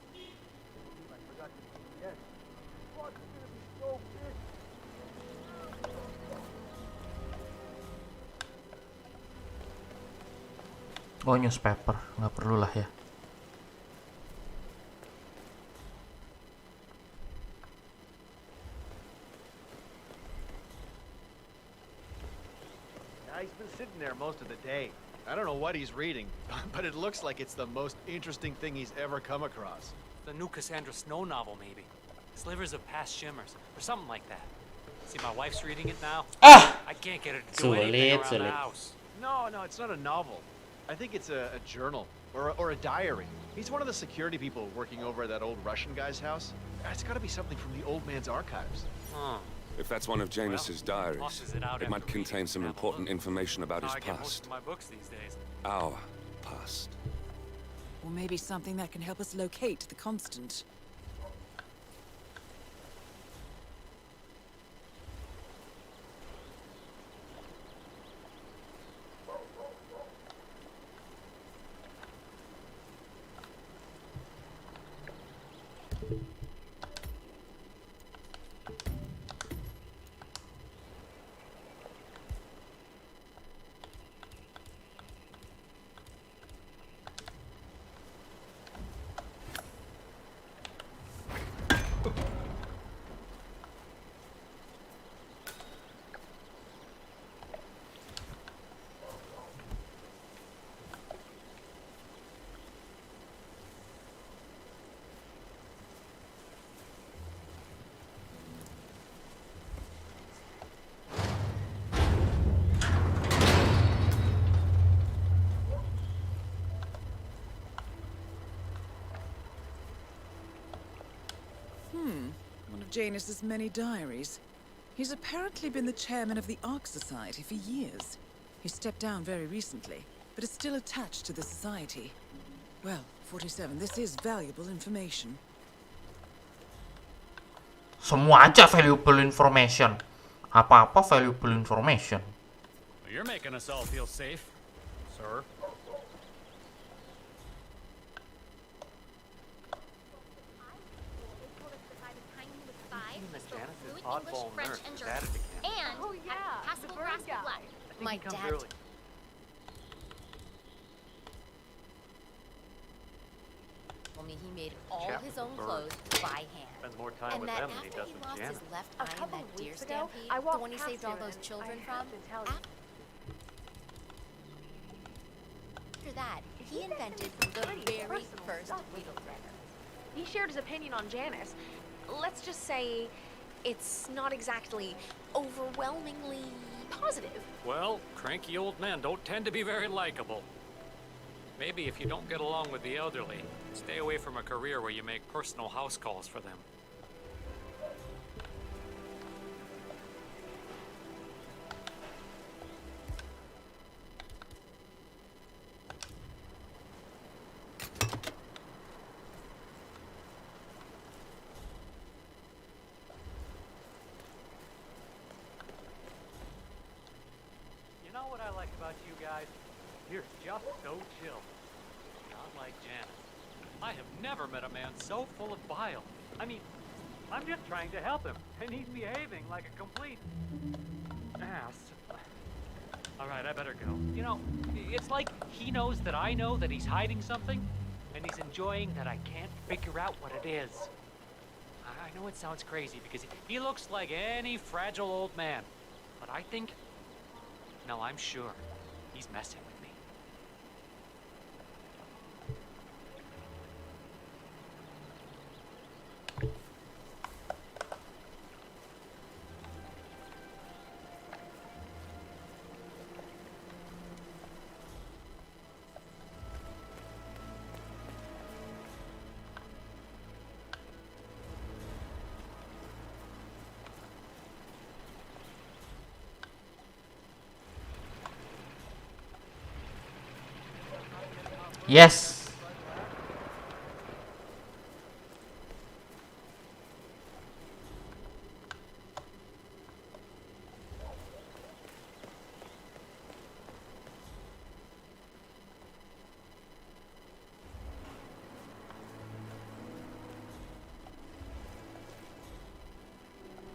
I forgot to say yes. What's gonna be so big? Oh, newspaper. Nggak perlu lah ya. Now, he's been sitting there most of the day. I don't know what he's reading, but it looks like it's the most interesting thing he's ever come across. The new Cassandra Snow novel, maybe. Slivers of Past Shimmers, or something like that. See, my wife's reading it now. I can't get her to do anything around the house. No, it's not a novel. I think it's a journal, or a diary. He's one of the security people working over at that old Russian guy's house. It's gotta be something from the old man's archives. Huh. If that's one of Janus's diaries, tosses it out it might after contain some important information about his I get most past. of my books these days. Our past. Or maybe something that can help us locate the Constant. One of Janus's many diaries. He's apparently been the chairman of the Ark Society for years. He stepped down very recently, but is still attached to the society. Well, 47, this is valuable information. Semua aja valuable information. Apa-apa valuable information. You're making us all feel safe, sir. English, French, and German. And had passable grasp of Latin. My dad. Told me he made all his own clothes by hand. Spends more time And with that them than he after does he with lost Janet. his left A eye in couple that of deer weeks ago, stampede, I the walked one he past saved all you those and children I from, have to tell you. after that, he invented the very first needle threader. He shared his opinion on Janice. Let's just say it's not exactly overwhelmingly positive. Well, cranky old men don't tend to be very likable. Maybe if you don't get along with the elderly, stay away from a career where you make personal house calls for them. like about you guys. You're just so chill. Not like Janice. I have never met a man so full of bile. I mean, I'm just trying to help him, and he's behaving like a complete ass. All right, I better go. You know, it's like he knows that I know that he's hiding something, and he's enjoying that I can't figure out what it is. I know it sounds crazy because he looks like any fragile old man, but I think, no, I'm sure, he's messing with me. Yes.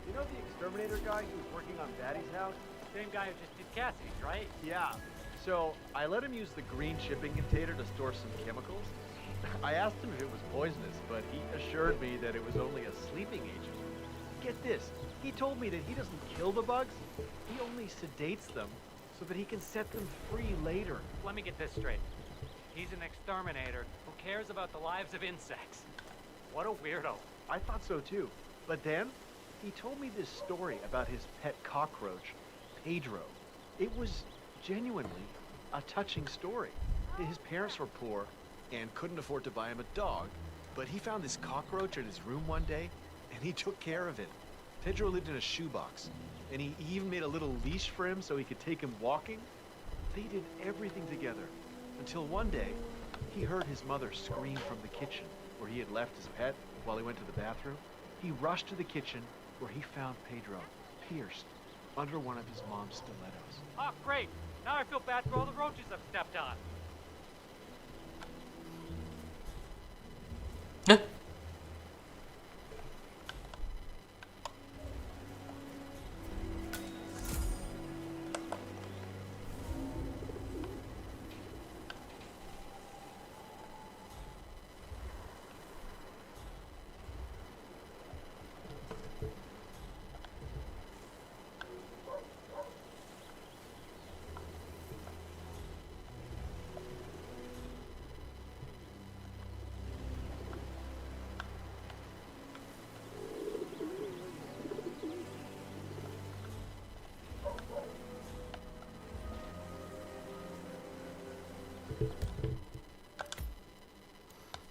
You know the exterminator guy who was working on Batty's house? Same guy who just did Cassidy's, right? Yeah. So, I let him use the green shipping container to store some chemicals. I asked him if it was poisonous, but he assured me that it was only a sleeping agent. Get this, he told me that he doesn't kill the bugs, he only sedates them so that he can set them free later. Let me get this straight. He's an exterminator who cares about the lives of insects. What a weirdo. I thought so too. But then, he told me this story about his pet cockroach, Pedro. It was genuinely a touching story. His parents were poor and couldn't afford to buy him a dog, but he found this cockroach in his room one day and he took care of it. Pedro lived in a shoebox and he even made a little leash for him so he could take him walking. They did everything together until one day he heard his mother scream from the kitchen where he had left his pet while he went to the bathroom. He rushed to the kitchen where he found Pedro pierced under one of his mom's stilettos. Oh, great. Now I feel bad for all the roaches I've stepped on.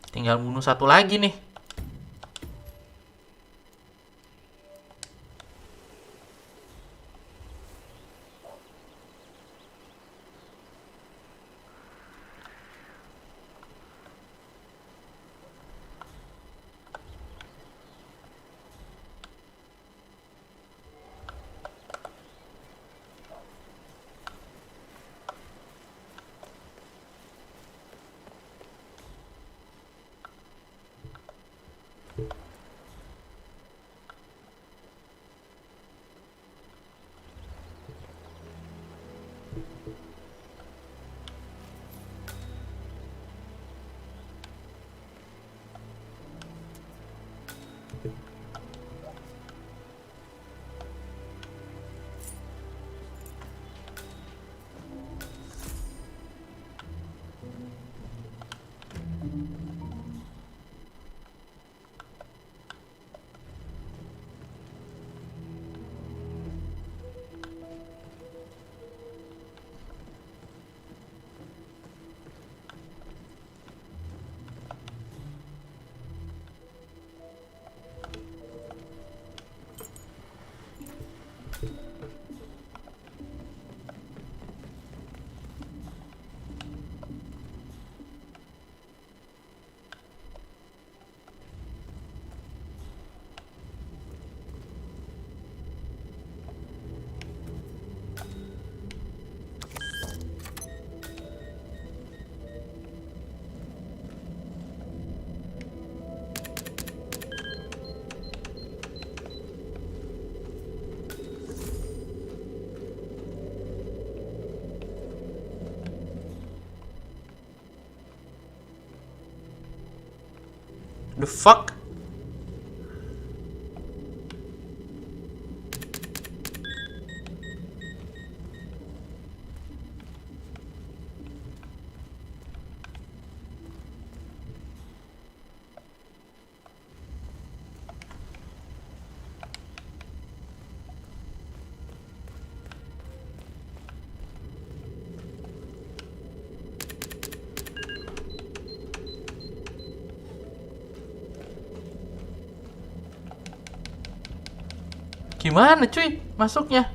Tinggal bunuh satu lagi nih. The fuck? Gimana cuy masuknya?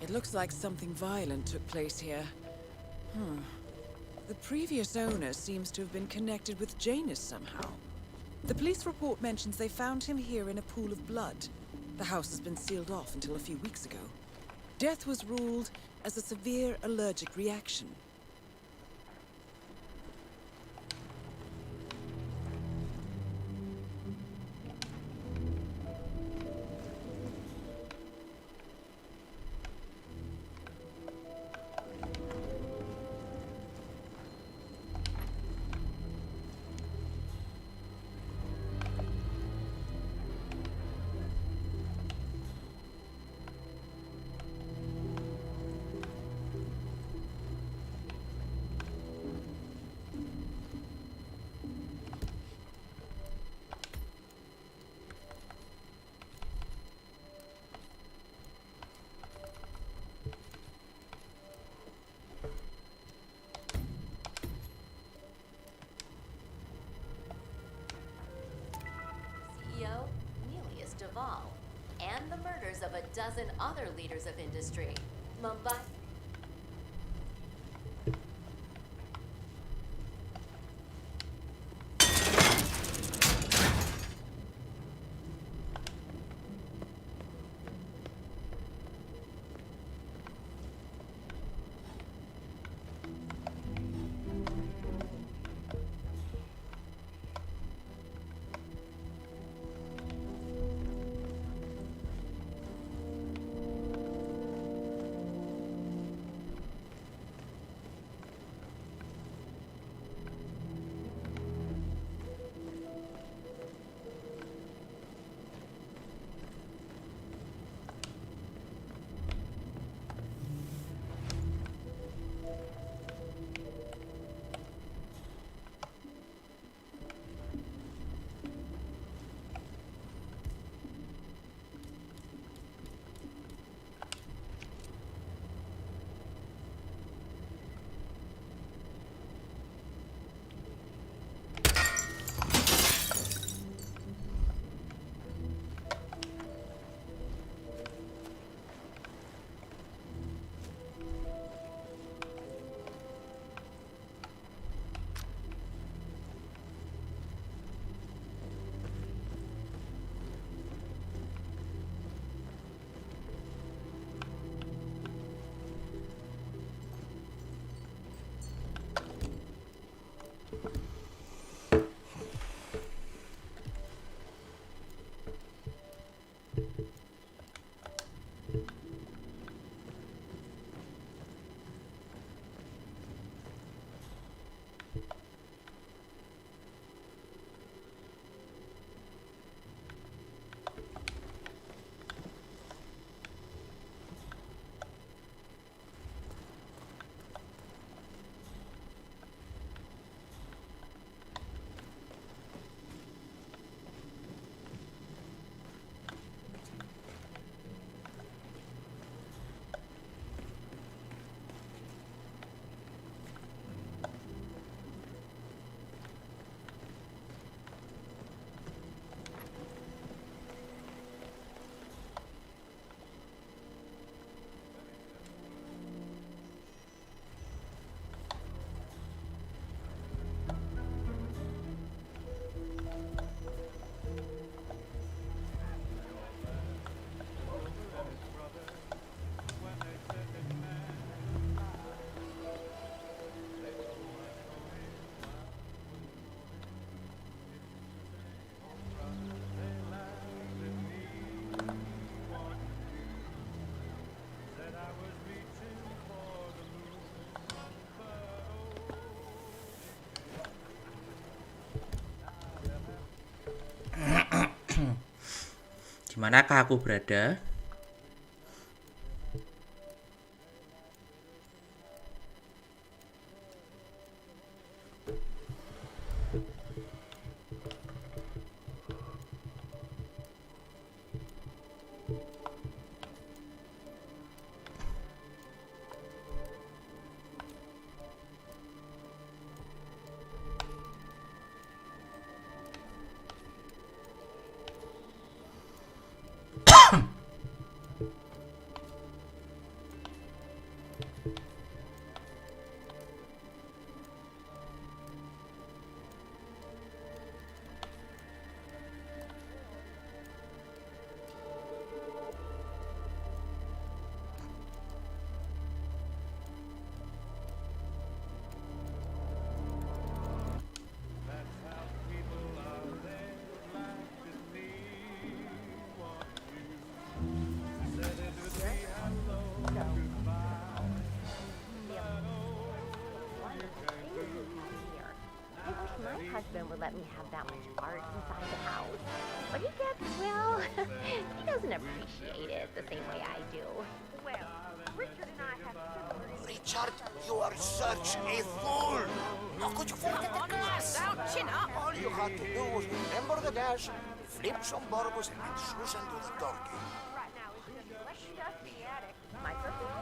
It looks like something violent took place here. The previous owner seems to have been connected with Janus somehow. The police report mentions they found him here in a pool of blood. The house has been sealed off until a few weeks ago. Death was ruled as a severe allergic reaction. And the murders of a dozen other leaders of industry. Mumbai. Manakah aku berada? Husband would let me have that much art inside the house. But he gets, well, he doesn't appreciate it the same way I do. Well, Richard and I have similar... Richard, you are such a fool! How could you forget the glass? Now, chin up! All you had to do was remember the gas, flip some bourbons, and let Susan do the talking. Right now, it's just collecting dust in the attic. My perfume?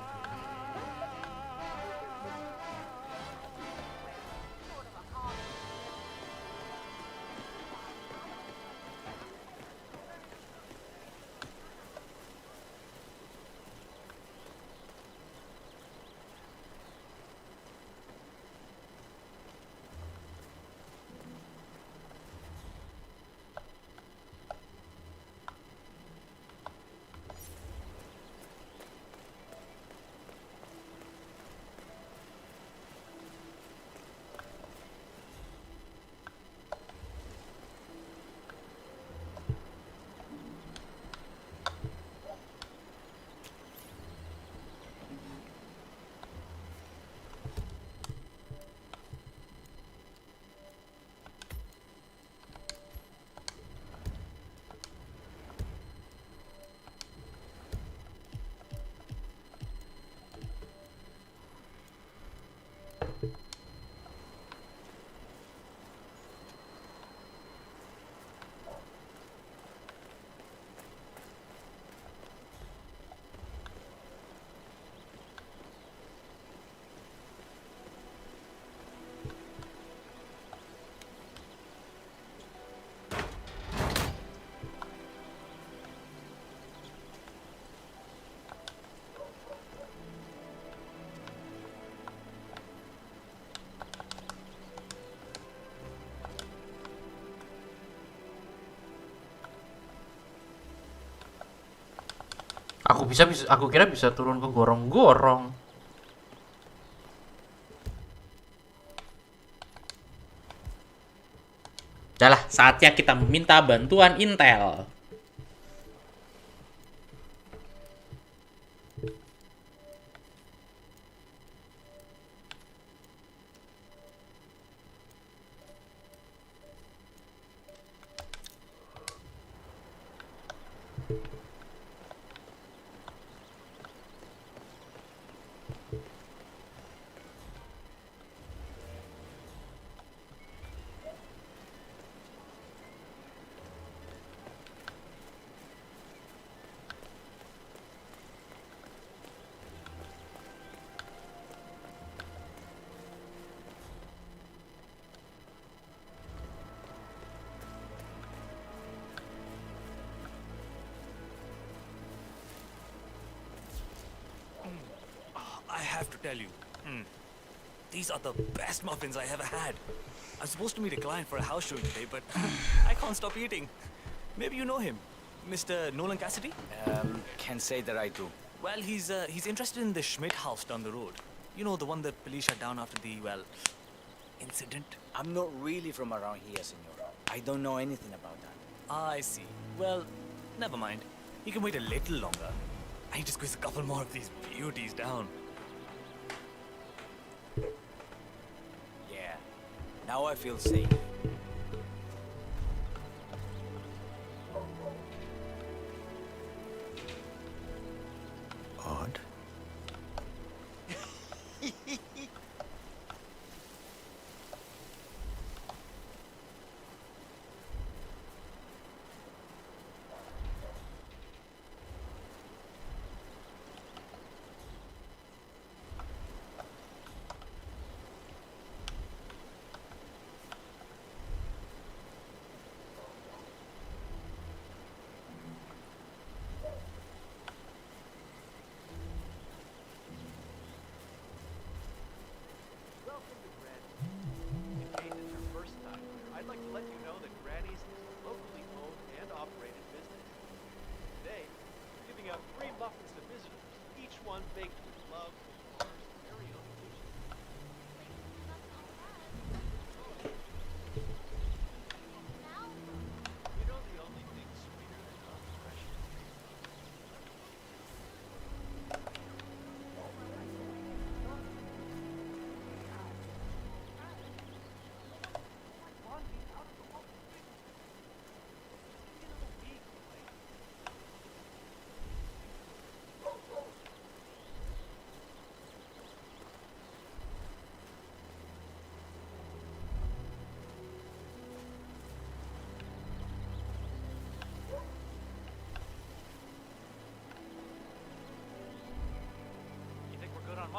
Aku kira bisa turun ke gorong-gorong. Udahlah, saatnya kita meminta bantuan Intel. I have to tell you, these are the best muffins I ever had. I'm supposed to meet a client for a house showing today, but I can't stop eating. Maybe you know him, Mr. Nolan Cassidy? Can't say that I do. Well, he's interested in the Schmidt house down the road. You know, the one the police shut down after the, well, incident? I'm not really from around here, senor. I don't know anything about that. I see. Well, never mind. You can wait a little longer. I need to squeeze a couple more of these beauties down. Yeah. Now I feel safe.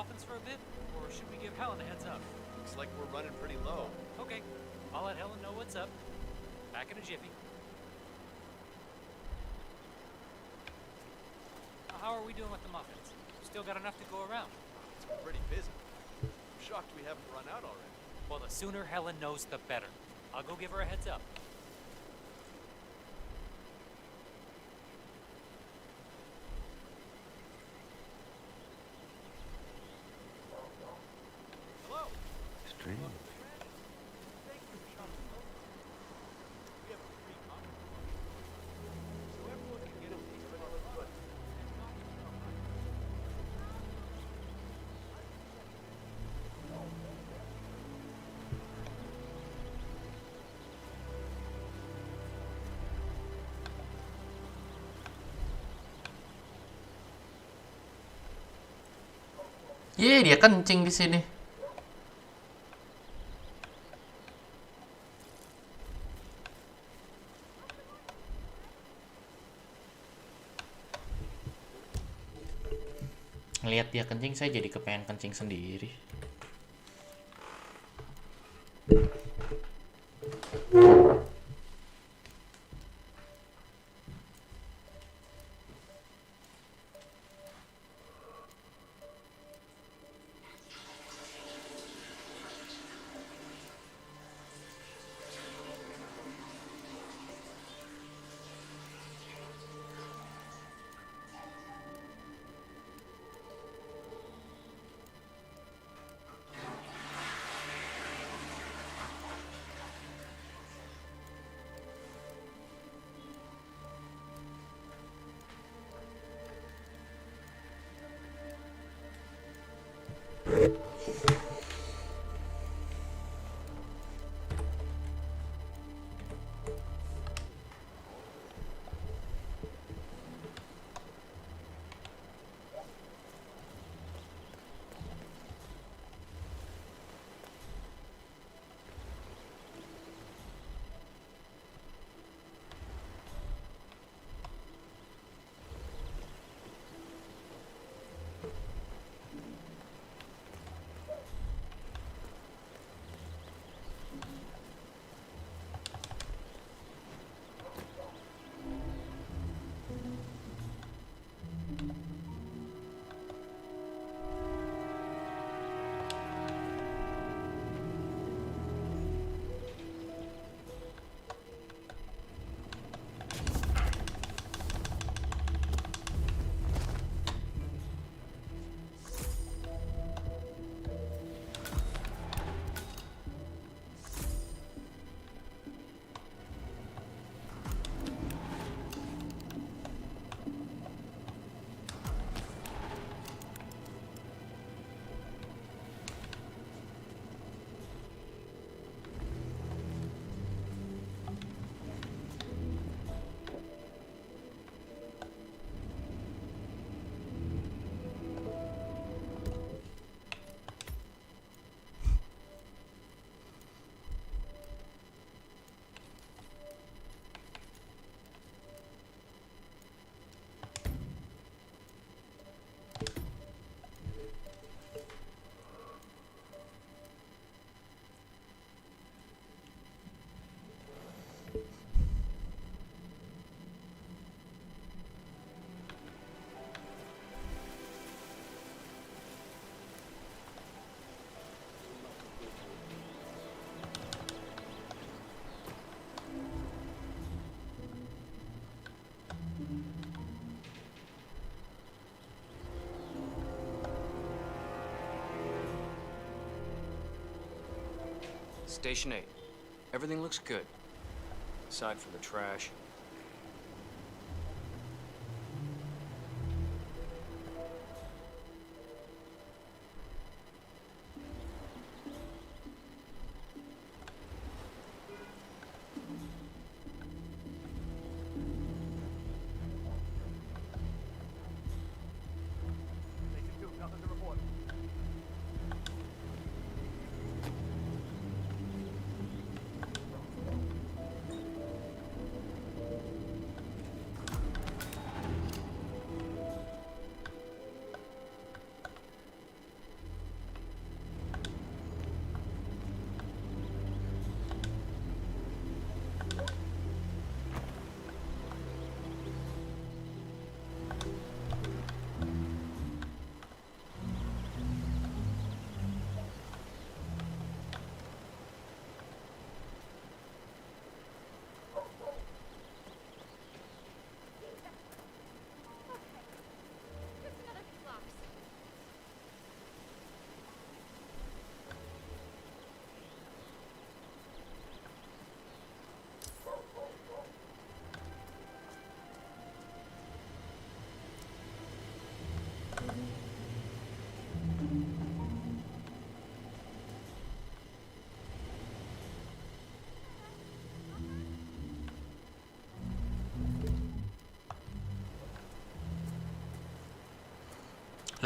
muffins for a bit, or should we give Helen a heads up? Looks like we're running pretty low. Okay, I'll let Helen know what's up. Back in a jiffy. How are we doing with the muffins? Still got enough to go around? It's been pretty busy. I'm shocked we haven't run out already. Well, the sooner Helen knows, the better. I'll go give her a heads up. Hello? Strange. Ye, dia kencing di sini. Ngelihat dia kencing, saya jadi kepengen kencing sendiri. Station 8. Everything looks good. Aside from the trash.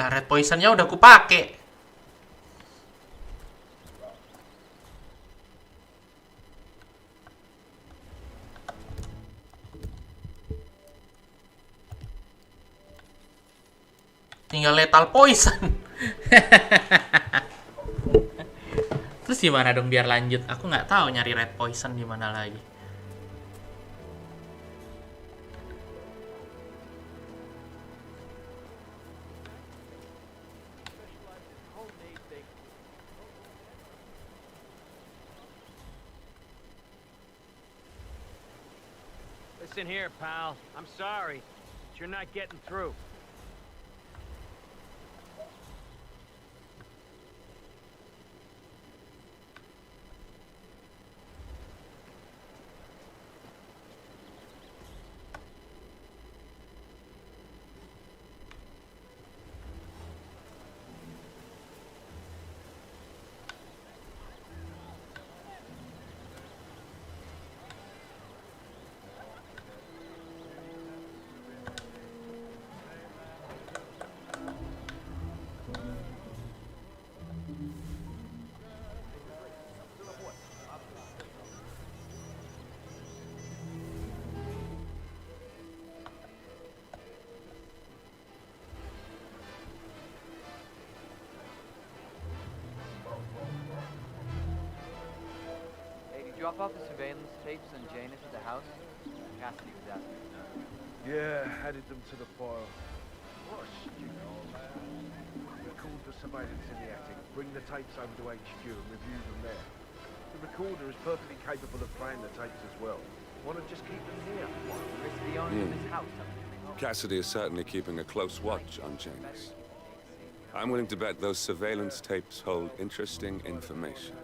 Red poisonnya udah kupake. Tinggal lethal poison. Terus gimana dong biar lanjut? Aku nggak tahu nyari red poison di mana lagi. Listen here, pal. I'm sorry, but you're not getting through. Drop off the surveillance tapes on Janus at the house? Cassidy was asking. Yeah, added them to the file. What a stupid record the surveillance in the attic, bring the tapes over to HQ and review them there. The recorder is perfectly capable of playing the tapes as well. Want to just keep them here? Risk the owner of this house. Cassidy is certainly keeping a close watch on Janus. I'm willing to bet those surveillance tapes hold interesting information.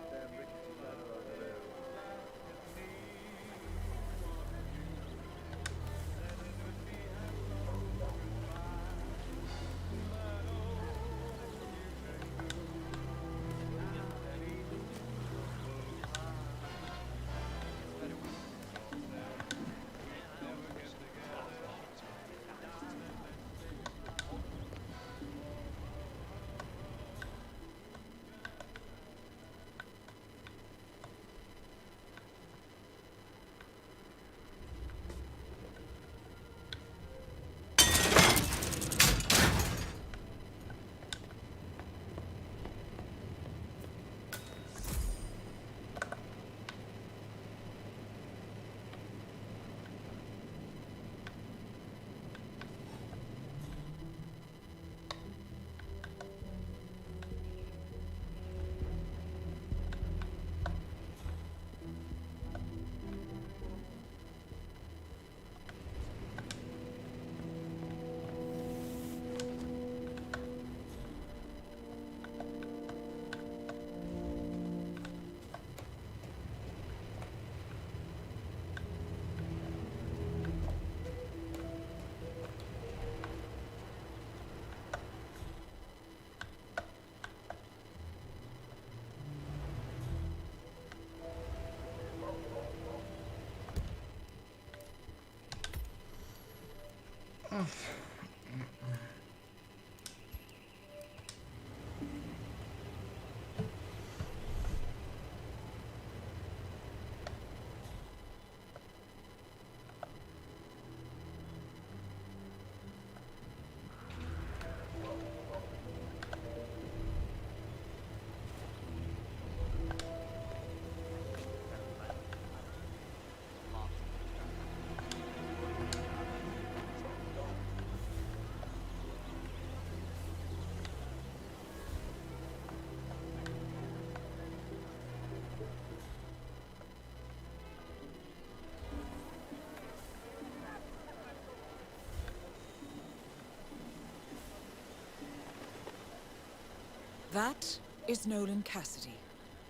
That is Nolan Cassidy,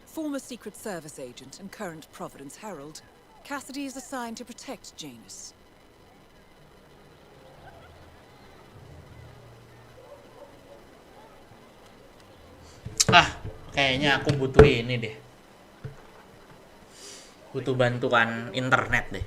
former Secret Service agent and current Providence Herald. Cassidy is assigned to protect Janus. Kayaknya aku butuh ini deh. Butuh bantuan internet deh.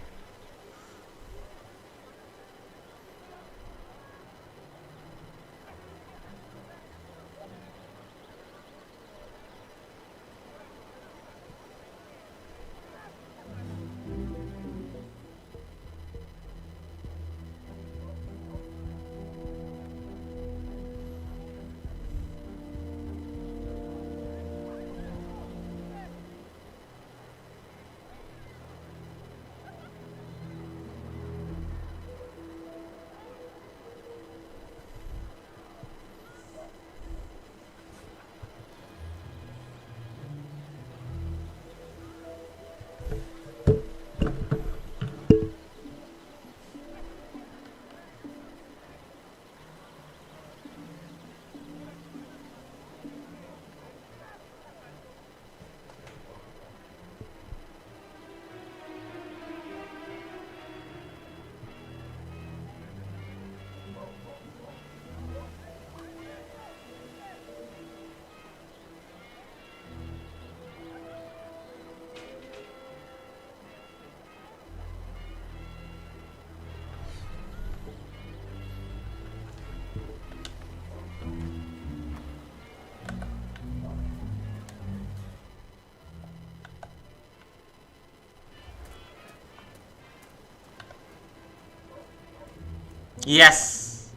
Yes.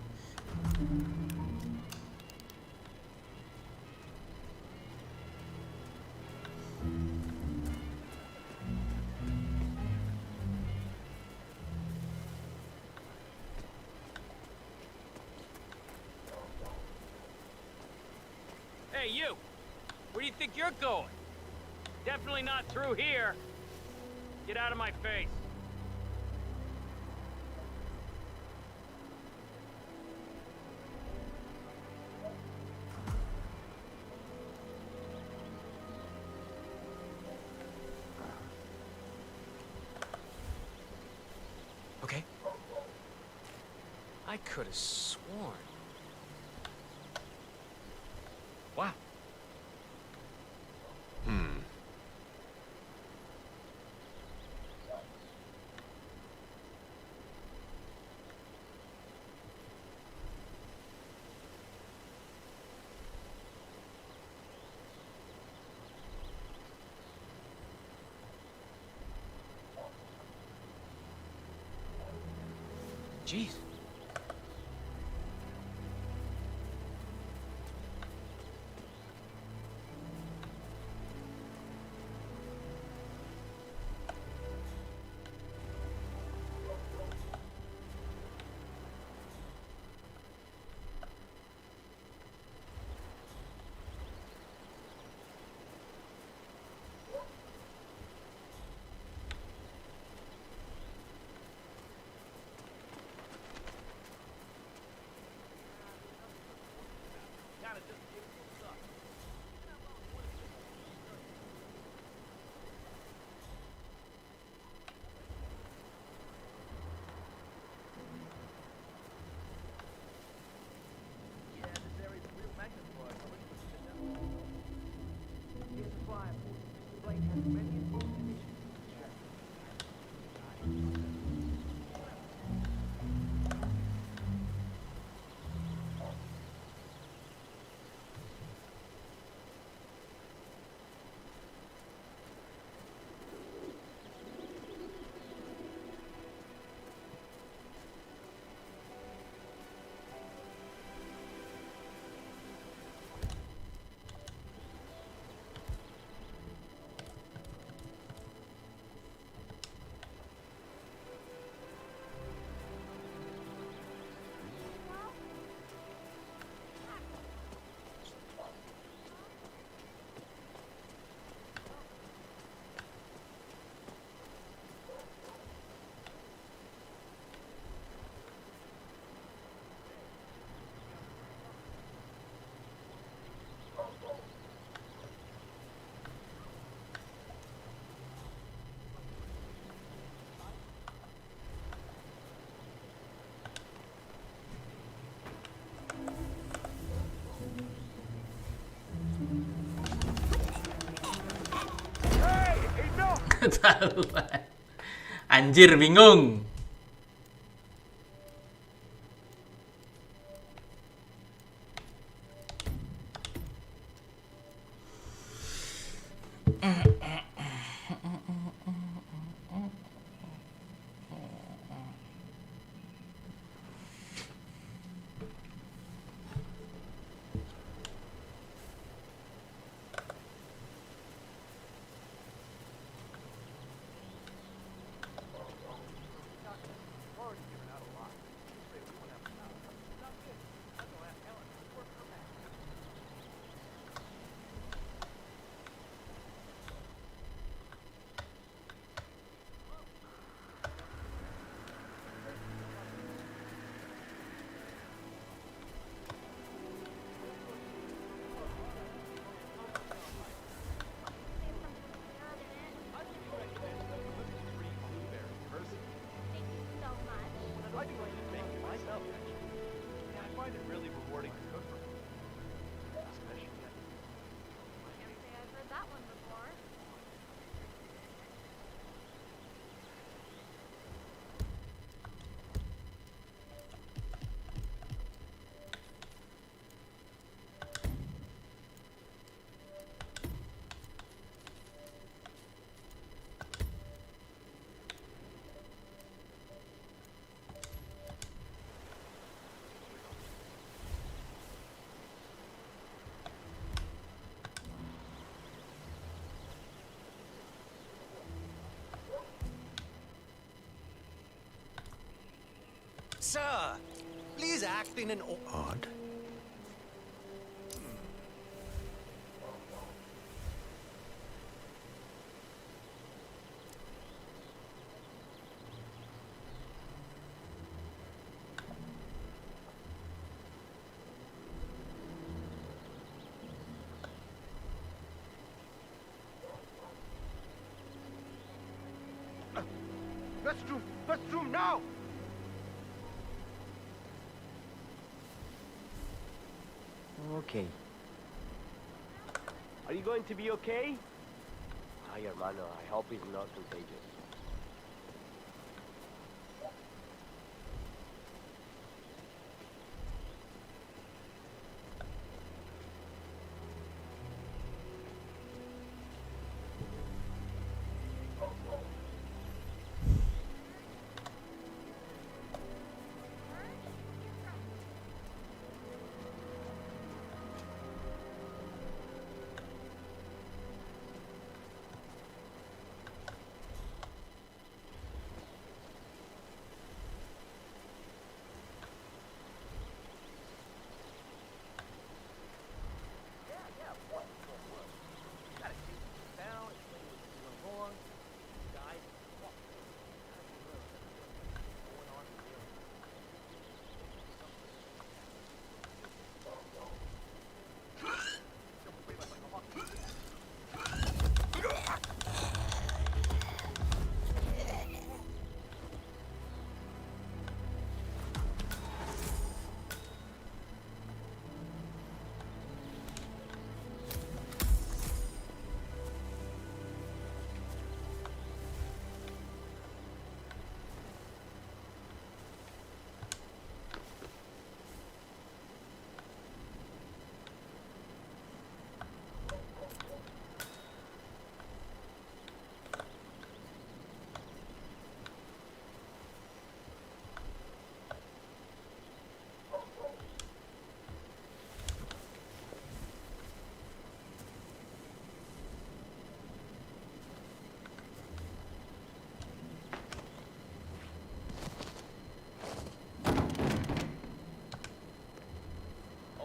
Hey, you! Where do you think you're going? Definitely not through here. Get out of my face. Okay. I could have sworn. Wow. Jeez. Ketahuan. Anjir, bingung. Sir, please act in an Odd. Restroom now! Okay. Are you going to be okay? Ay, hermano, I hope it's not contagious.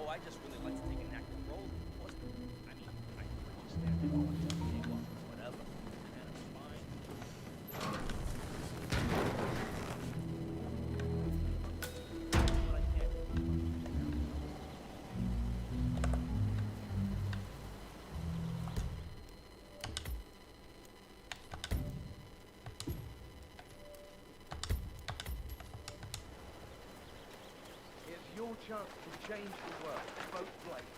I just really like to take an active role in the poster. I mean, I could just stand there and watch the video or whatever, and it's fine. But I can't. It's your chance to change the world. Vote Blake.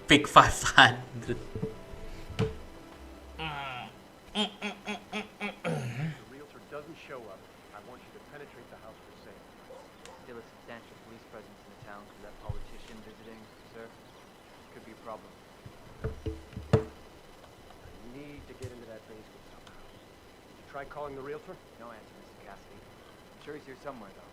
Pick 500. The realtor doesn't show up. I want you to penetrate the house for sale. Still a substantial police presence in the town for that politician visiting, sir. Could be a problem. I need to get into that basement somehow. Did you try calling the realtor? No answer, Mr. Cassidy. I'm sure he's here somewhere, though.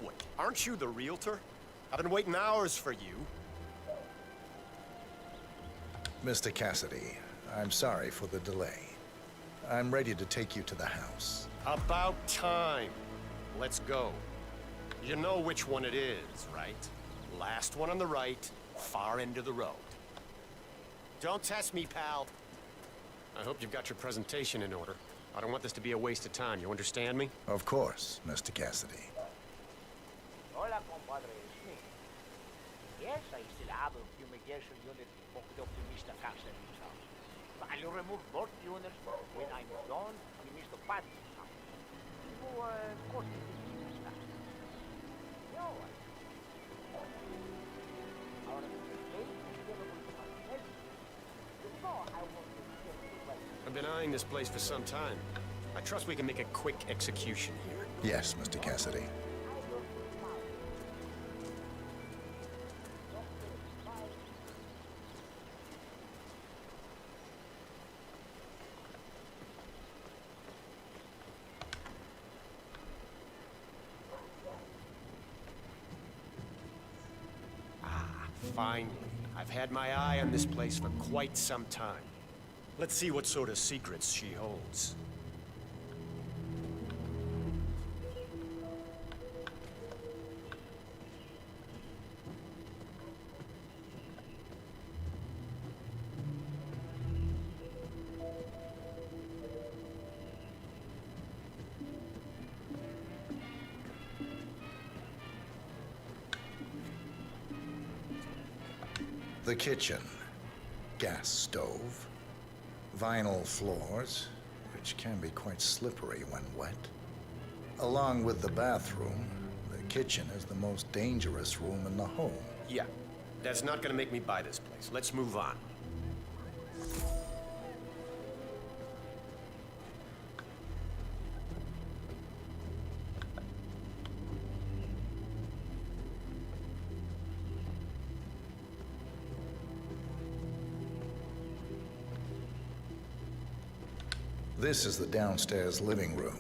What? Aren't you the realtor? I've been waiting hours for you. Mr. Cassidy, I'm sorry for the delay. I'm ready to take you to the house. About time. Let's go. You know which one it is, right? Last one on the right, far end of the road. Don't test me, pal. I hope you've got your presentation in order. I don't want this to be a waste of time, you understand me? Of course, Mr. Cassidy. Hola, compadre, it's me. Yes, I still have a fumigation unit hooked up to Mr. Cassidy's house. But I'll remove both units when I'm done with Mr. Patton's house. So, of course, it is that. No, been eyeing this place for some time. I trust we can make a quick execution here. Yes, Mr. Cassidy. Finally. I've had my eye on this place for quite some time. Let's see what sort of secrets she holds. The kitchen, gas stove, vinyl floors, which can be quite slippery when wet. Along with the bathroom, the kitchen is the most dangerous room in the home. Yeah, that's not gonna make me buy this place. Let's move on. This is the downstairs living room.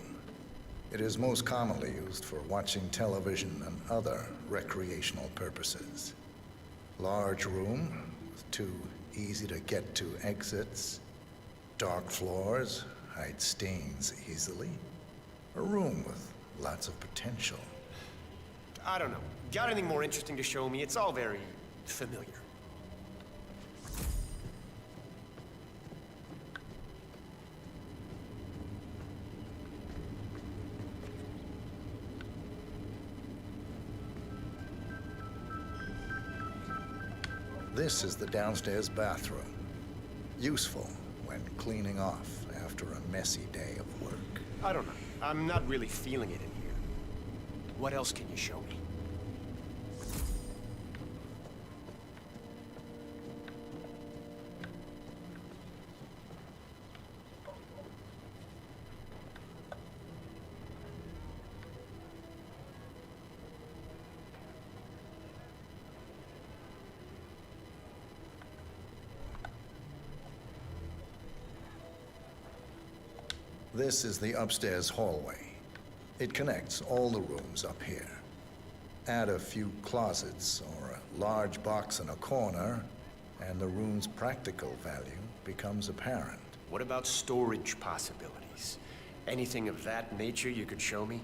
It is most commonly used for watching television and other recreational purposes. Large room with two easy-to-get-to exits. Dark floors hide stains easily. A room with lots of potential. I don't know. Got anything more interesting to show me? It's all very familiar. This is the downstairs bathroom. Useful when cleaning off after a messy day of work. I don't know. I'm not really feeling it in here. What else can you show me? This is the upstairs hallway. It connects all the rooms up here. Add a few closets or a large box in a corner, and the room's practical value becomes apparent. What about storage possibilities? Anything of that nature you could show me?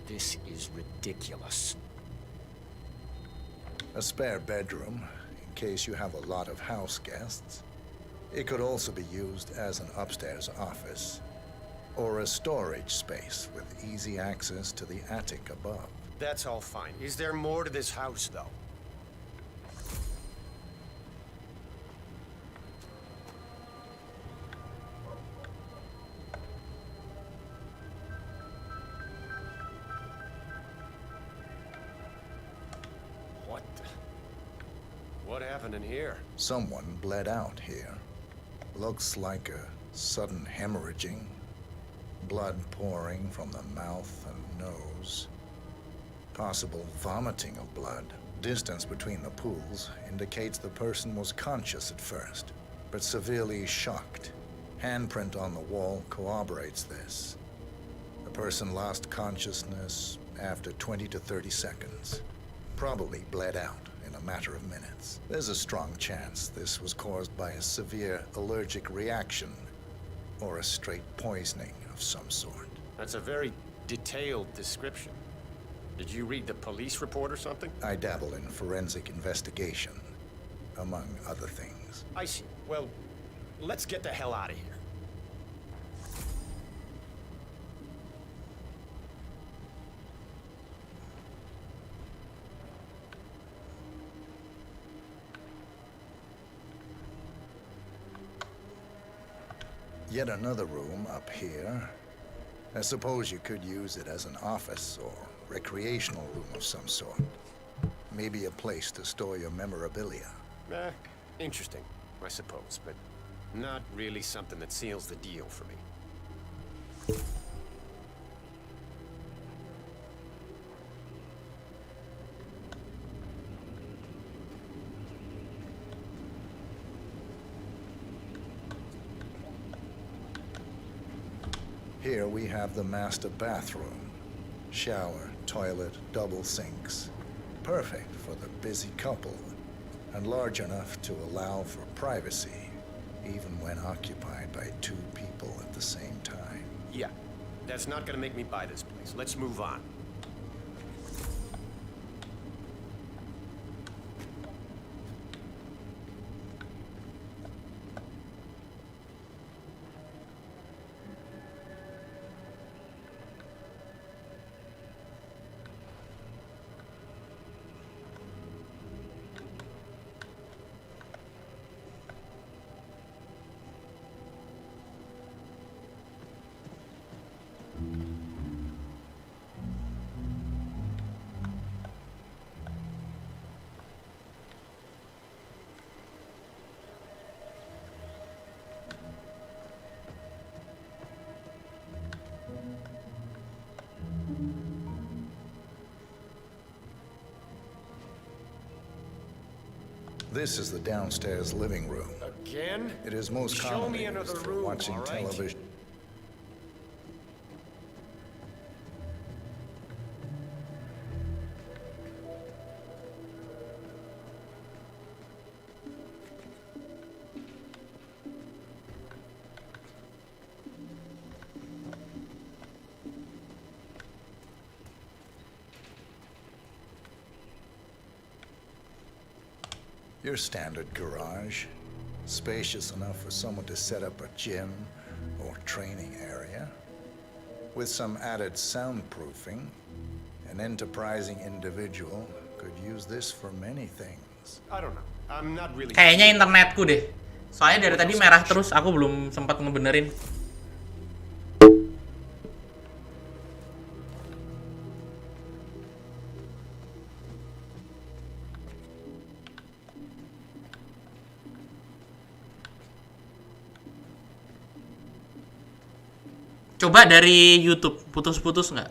This is ridiculous. A spare bedroom, in case you have a lot of house guests. It could also be used as an upstairs office, or a storage space with easy access to the attic above. That's all fine. Is there more to this house, though? What happened in here? Someone bled out here. Looks like a sudden hemorrhaging. Blood pouring from the mouth and nose. Possible vomiting of blood. Distance between the pools indicates the person was conscious at first, but severely shocked. Handprint on the wall corroborates this. The person lost consciousness after 20 to 30 seconds. Probably bled out in a matter of minutes. There's a strong chance this was caused by a severe allergic reaction or a straight poisoning of some sort. That's a very detailed description. Did you read the police report or something? I dabble in forensic investigation, among other things. I see. Well, let's get the hell out of here. Yet another room up here. I suppose you could use it as an office or recreational room of some sort. Maybe a place to store your memorabilia. Interesting, I suppose, but not really something that seals the deal for me. Here we have the master bathroom. Shower, toilet, double sinks. Perfect for the busy couple, and large enough to allow for privacy, even when occupied by two people at the same time. Yeah, that's not gonna make me buy this place. Let's move on. This is the downstairs living room. Again? It is most Show commonly me another used for room, watching all right? television. Your standard garage, spacious enough for someone to set up a gym or training area. With some added soundproofing, an enterprising individual could use this for many things. I don't know. I'm not really. Kayaknya internetku deh. Soalnya dari tadi merah terus, aku belum sempat ngebenerin. Coba dari YouTube, putus-putus nggak?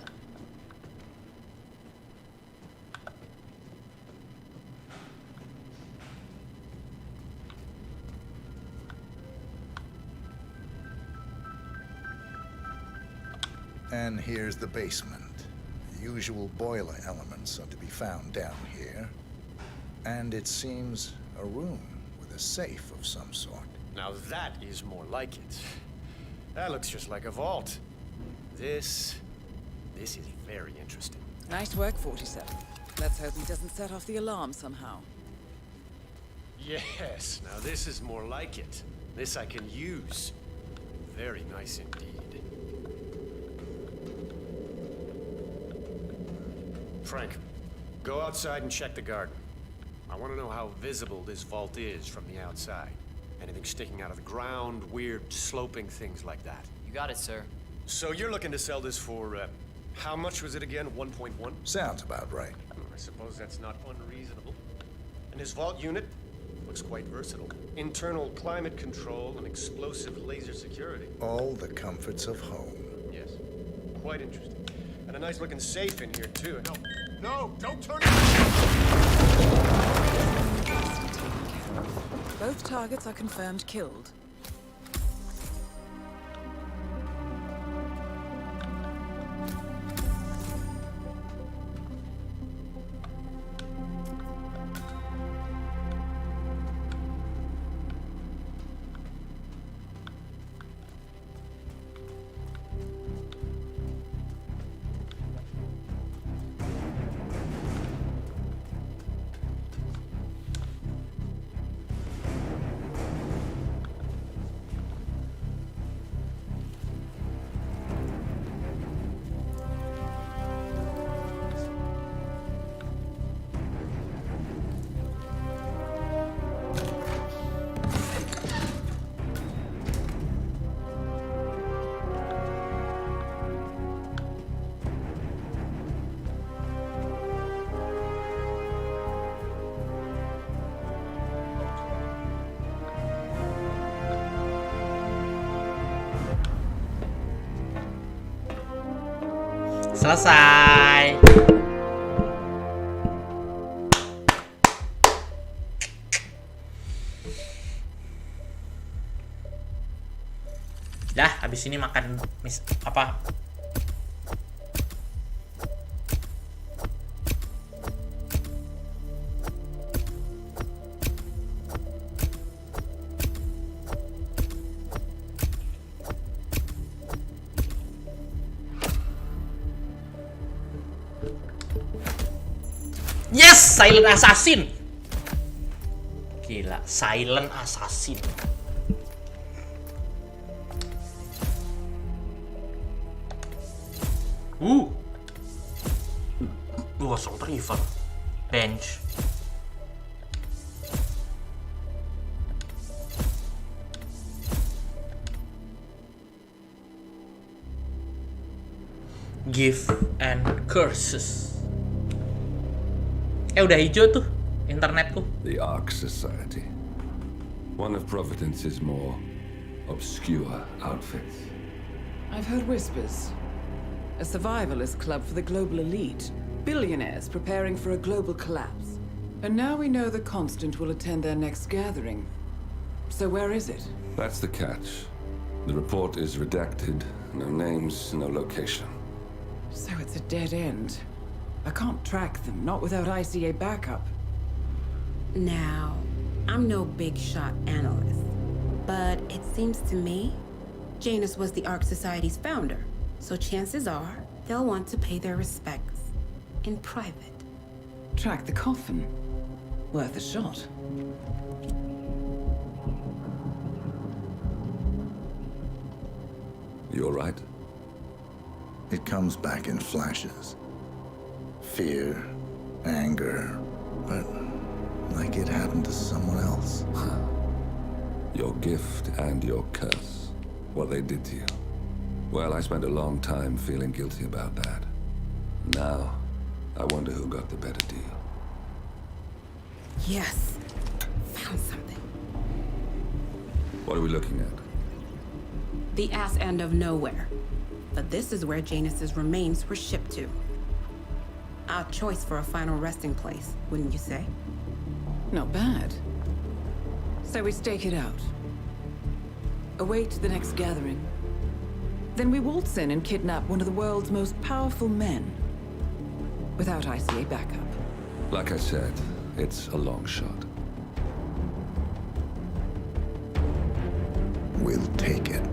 And here's the basement. The usual boiler elements are to be found down here. And it seems a room with a safe of some sort. Now that is more like it. That looks just like a vault. This is very interesting. Nice work, 47. Let's hope he doesn't set off the alarm somehow. Yes, now this is more like it. This I can use. Very nice indeed. Frank, go outside and check the garden. I want to know how visible this vault is from the outside. Anything sticking out of the ground, weird sloping things like that. You got it, sir. So you're looking to sell this for, how much was it again? 1.1? Sounds about right. I suppose that's not unreasonable. And his vault unit looks quite versatile. Internal climate control and explosive laser security. All the comforts of home. Yes, quite interesting. And a nice looking safe in here too. No, don't turn Both targets are confirmed killed. Selesai. Dah, habis ini makan apa? Yes, silent assassin. Gila, silent assassin. Salt River bench. Gift and curses. Udah hijau tuh internetku. The Ark Society. One of Providence's more obscure outfits. I've heard whispers. A survivalist club for the global elite. Billionaires preparing for a global collapse. And now we know the Constant will attend their next gathering. So where is it? That's the catch. The report is redacted. No names, no location. So it's a dead end. I can't track them, not without ICA backup. Now, I'm no big shot analyst, but it seems to me Janus was the Ark Society's founder, so chances are they'll want to pay their respects in private. Track the coffin. Worth a shot. You all right? It comes back in flashes. Fear, anger, but like it happened to someone else. Your gift and your curse. What they did to you. Well, I spent a long time feeling guilty about that. Now, I wonder who got the better deal. Yes. Found something. What are we looking at? The ass end of nowhere. But this is where Janus's remains were shipped to. Our choice for a final resting place, wouldn't you say? Not bad. So we stake it out. Await the next gathering. Then we waltz in and kidnap one of the world's most powerful men. Without ICA backup. Like I said, it's a long shot. We'll take it.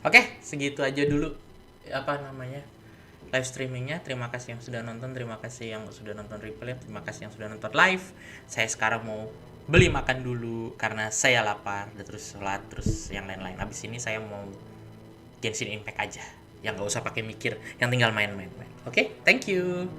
Oke, segitu aja dulu live streamingnya. Terima kasih yang sudah nonton, terima kasih yang sudah nonton replay, terima kasih yang sudah nonton live. Saya sekarang mau beli makan dulu karena saya lapar, dan terus sholat, terus yang lain-lain. Habis ini saya mau Genshin Impact aja, yang nggak usah pakai mikir, yang tinggal main-main. Oke, thank you.